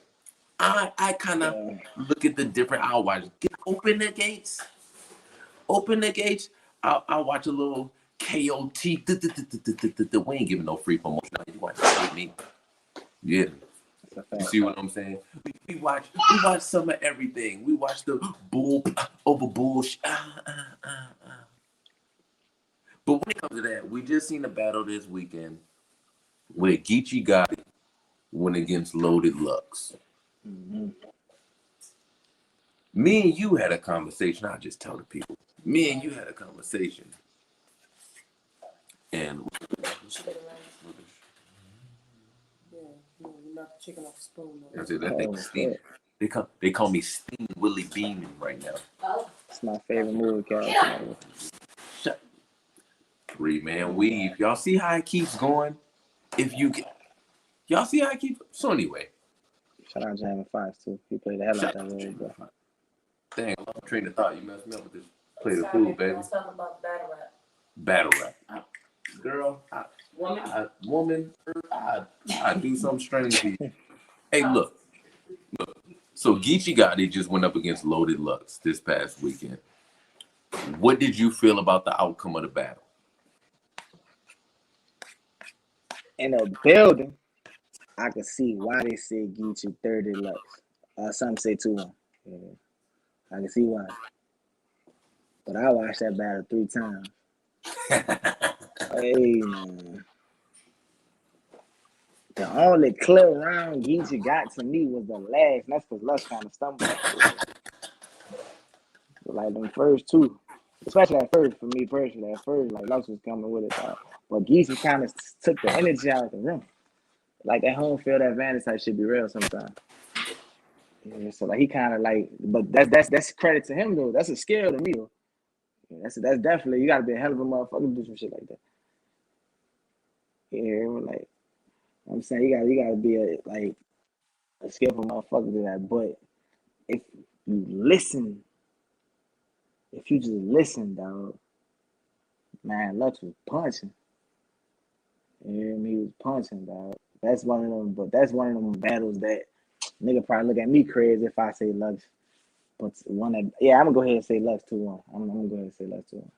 I kind of look at the different hours. Open the gates. I'll watch a little KOT. We ain't giving no free promotion. You want to hate me? Yeah. You see what I'm saying? We watch some of everything. We watch the bull over bullshit. But when it comes to that, we just seen the battle this weekend where Geechee Gotti went against Loaded Lux. Mm-hmm. Me and you had a conversation. I'll just tell the people. Me and you had a conversation. And not the chicken off the spoon. I said that thing steaming. They call me Steam Willie Beeman right now. Oh. It's my favorite movie character. Shut. 3-man weave. Y'all see how it keeps going? Y'all see how it keeps. So anyway. Shout out to Jamie Foxx too. He played the hell out of that role, bro. Dang, I'm train of thought. You messed me up with this. Play the fool, baby. Let's talk about battle rap. Battle rap. Girl, woman, I do something strange to you. Hey, look. So Geechee Gotti just went up against Loaded Lux this past weekend. What did you feel about the outcome of the battle? In the building, I could see why they said Geechee 30 Lux. Some say 2-1. Yeah. I can see why. But I watched that battle 3 times. Hey, man. The only clear round Geechee got to me was the last. That's because Lux kind of stumbled. Like them first 2. Especially at first, for me personally. At first, like Lux was coming with it. But Geechee kind of took the energy out of the room. Like that home field advantage type should be real sometimes. Yeah, so like he kind of like, but that's credit to him though. That's a skill to me though. Yeah, that's definitely, you gotta be a hell of a motherfucker to do some shit like that. Yeah, like I'm saying, you gotta be a skillful motherfucker to that. But if you just listen, dog, man, Lux was punching. You know what I mean? He was punching, dog. That's one of them battles that nigga probably look at me crazy if I say Lux. But I'm gonna go ahead and say Lux 2-1. I'm gonna go ahead and say Lux 2-1.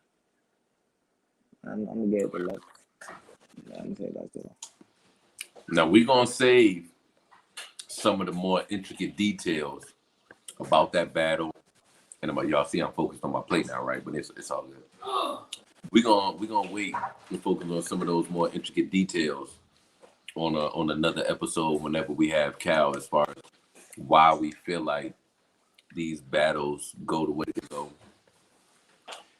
I'm gonna get it to Lux. Yeah, I'm gonna say Lux 2-1. Now we're gonna save some of the more intricate details about that battle. And y'all see I'm focused on my plate now, right? But it's all good. We're gonna wait and focus on some of those more intricate details on another episode whenever we have Cal, as far as why we feel like these battles go the way they go.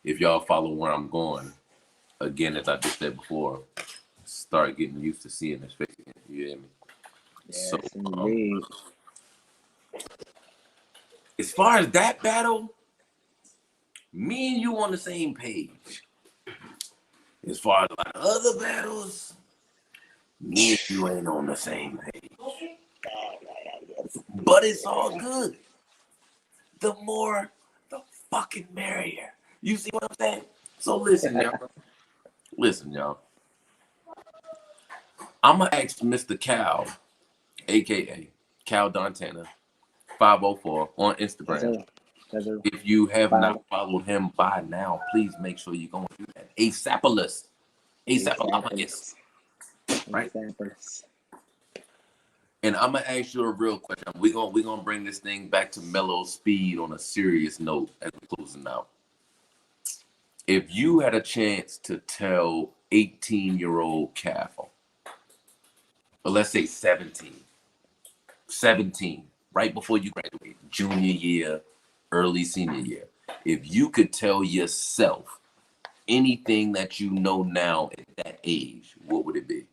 If y'all follow where I'm going, again, as I just said before, start getting used to seeing his face again. You hear me? Yes, So, indeed. As far as that battle, me and you on the same page. As far as like other battles, me and you ain't on the same page. But it's all good. The more, the fucking merrier. You see what I'm saying? So listen, y'all. Listen, y'all. I'm going to ask Mr. Cal, a.k.a. Cal Dantana, 504 on Instagram. If you have not followed him by now, please make sure you go and do that. ASAPolus. Right? And I'm gonna ask you a real question. We're gonna bring this thing back to mellow speed on a serious note as we're closing out. If you had a chance to tell 18-year-old calf, or let's say 17, right before you graduate, junior year, early senior year, if you could tell yourself anything that you know now at that age, what would it be?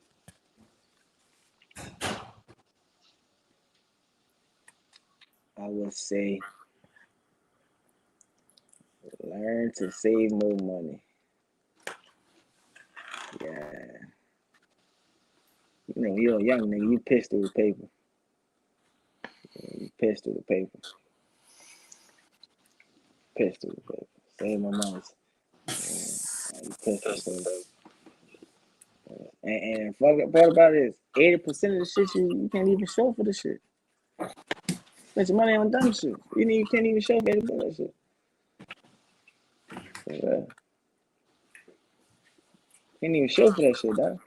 I would say learn to save more money. Yeah. You know, you're a young nigga, you pissed through the paper. You pissed through the paper. Pissed through the paper. Save my money. You pissed through the paper. And fuck part about it is 80% of the shit you can't even show for the shit. Spend your money on dumb shit. You can't even show for 80% of that shit. So, can't even show for that shit, dog.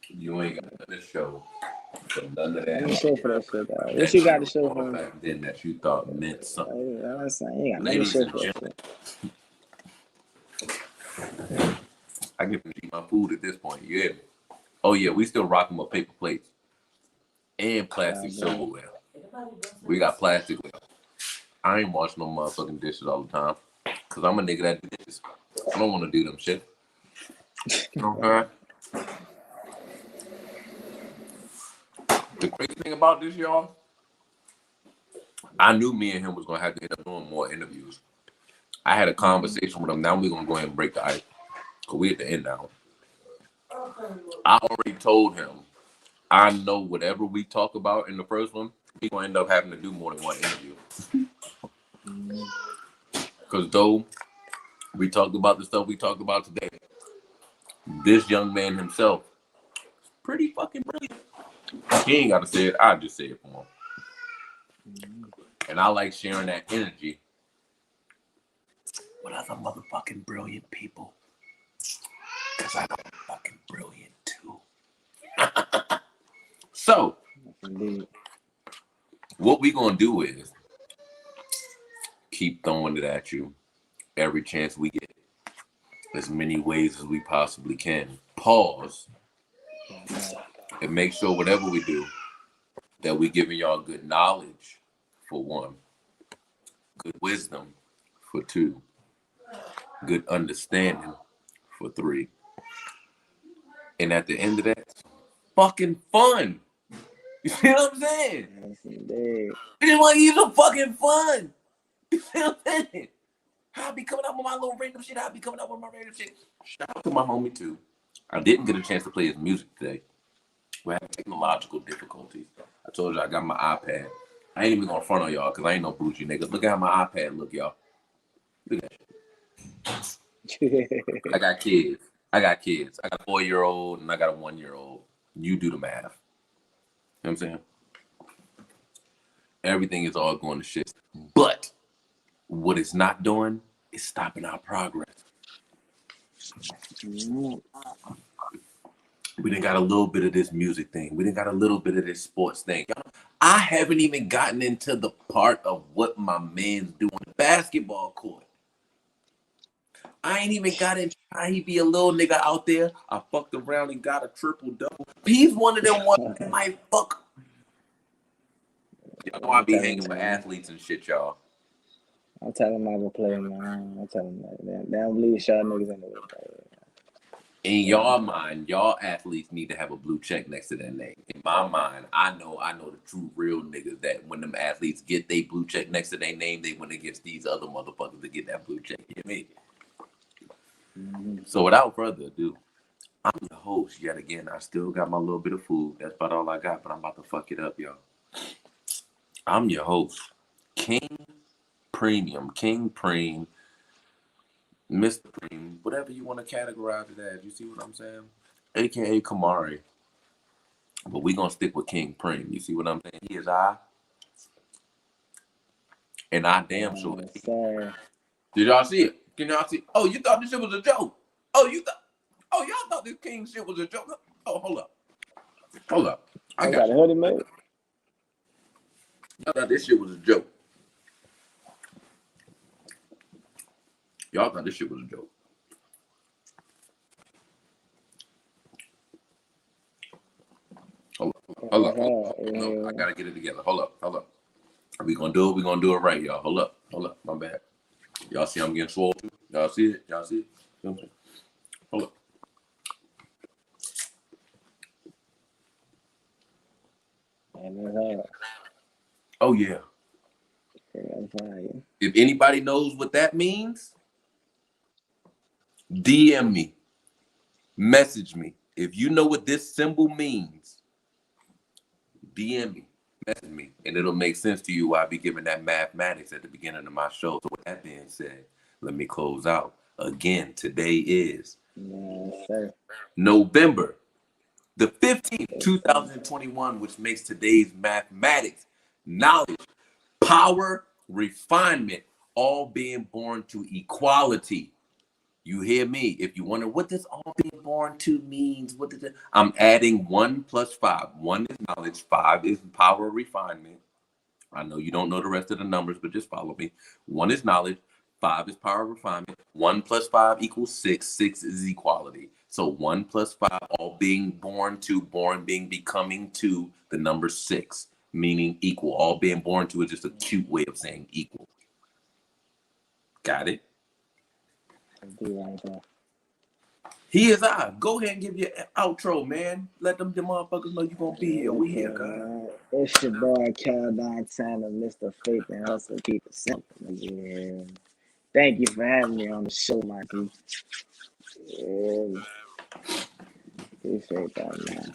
You ain't got nothing to show for none of Can't even that. show for that shit, dog. What you got to show for? Back then that you thought meant something. I'm saying, you ain't got nothing to Ladies show and for that gentlemen, shit. I get to eat my food at this point. You hear me? Oh yeah, we still rocking with paper plates and plastic silverware. We got plasticware. I ain't washing no motherfucking dishes all the time because I'm a nigga that do dishes. I don't want to do them shit. You know what I'm saying? The crazy thing about this, y'all, I knew me and him was gonna have to end up doing more interviews. I had a conversation with him. Now we're gonna go ahead and break the ice because we at the end now. I already told him I know whatever we talk about in the first one, we gonna end up having to do more than one interview. Because though we talked about the stuff we talked about today, this young man himself, pretty fucking brilliant. He ain't gotta say it. I just say it for him. And I like sharing that energy with other motherfucking brilliant people. Because I'm fucking brilliant too. So, what we gonna do is keep throwing it at you every chance we get. As many ways as we possibly can. Pause. And make sure whatever we do, that we giving y'all good knowledge, for one. Good wisdom, for two. Good understanding, for three. And at the end of that, fucking fun. You see what I'm saying? We just want to use some fucking fun. You see what I'm saying? I'll be coming up with my little random shit. Shout out to my homie too. I didn't get a chance to play his music today. We're having technological difficulties. I told you I got my iPad. I ain't even gonna front on y'all because I ain't no bougie nigga. Look at how my iPad look, y'all. Look at that. I got kids. I got a 4-year-old and I got a 1-year-old. You do the math. You know what I'm saying? Everything is all going to shit. But what it's not doing is stopping our progress. We done got a little bit of this music thing. We done got a little bit of this sports thing. I haven't even gotten into the part of what my man's doing on the basketball court. I ain't even got into how he be a little nigga out there. I fucked around and got a triple-double. He's one of them ones that might fuck. Y'all know I be hanging with athletes and shit, y'all. I'm telling him I go play, man. I'm telling him they don't believe y'all niggas in the way. In your mind, y'all athletes need to have a blue check next to their name. In my mind, I know the true real niggas that when them athletes get their blue check next to their name, they went against these other motherfuckers to get that blue check. You hear me? So without further ado, I'm the host yet again. I still got my little bit of food. That's about all I got, but I'm about to fuck it up, y'all. I'm your host, King Premium, King Preme, Mr. Preme, whatever you want to categorize it as. You see what I'm saying? AKA Kamari. But we gonna stick with King Preme. You see what I'm saying? He is I. And I damn sure. Did y'all see it? Can y'all see? Oh, you thought this shit was a joke? Y'all thought this King shit was a joke? Oh, hold up. I got a hoodie made. I thought this shit was a joke. Y'all thought this shit was a joke. Hold up. No, I gotta get it together. Hold up. We gonna do it right, y'all. Hold up. My bad. Y'all see I'm getting swole too? Y'all see it? Hold up. Oh yeah. If anybody knows what that means, DM me. Message me. If you know what this symbol means, DM me. Message me. And it'll make sense to you why I be giving that mathematics at the beginning of my show. So with that being said, let me close out. Again, today is November the 15th, 2021, which makes today's mathematics, knowledge, power, refinement, all being born to equality. You hear me? If you wonder what this all being born to means, what did it? I'm adding 1 plus 5. 1 is knowledge, 5 is power, refinement. I know you don't know the rest of the numbers, but just follow me. 1 is knowledge, 5 is power, refinement. 1 plus 5 equals 6. 6 is equality. So 1 plus 5, all being born being becoming to the number 6, meaning equal. All being born to is just a cute way of saying equal. Got it? He is I. Go ahead and give your outro, man. Let them motherfuckers know you gonna be here. We here, God. It's your boy Cal Montana, Mr. Faith and Hustle. Keep it simple. Yeah. Thank you for having me on the show, my dude. Yeah. Appreciate that, man.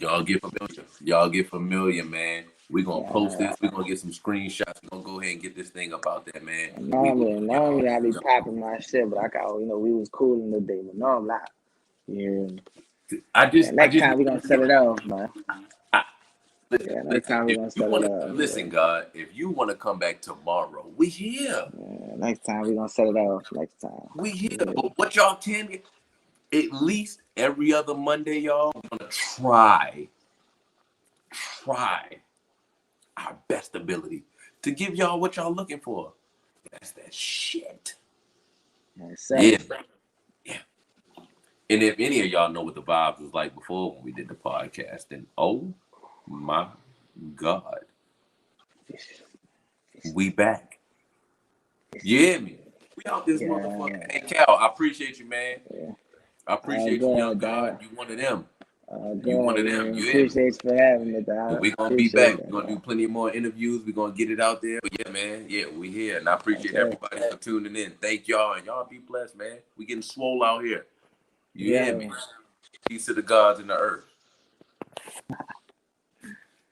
Y'all get familiar, man. We gonna post this. We gonna get some screenshots. We gonna go ahead and get this thing up out there, man. Normally I be popping my shit, but I got, we was cool in the day, but no, I'm not. Yeah. Next time we gonna set it off, man. Next time we gonna set it off. Listen, God, if you want to come back tomorrow, we here. Next time we gonna set it off. Next time we here. But what y'all can get, at least every other Monday, y'all, we're gonna try our best ability to give y'all what y'all looking for. That's that shit. Yeah. And if any of y'all know what the vibes was like before when we did the podcast, then oh my God, we back. You hear me? We out this motherfucker. Hey Cal, I appreciate you, man. I appreciate you, young God. You one of them. You one of them. You appreciate you for having me, dog. We're gonna be back. We're gonna do plenty more interviews. We're gonna get it out there. But yeah, man. Yeah, we here. And I appreciate everybody for tuning in. Thank y'all. And y'all be blessed, man. We getting swole out here. You hear me? Peace to the gods in the earth.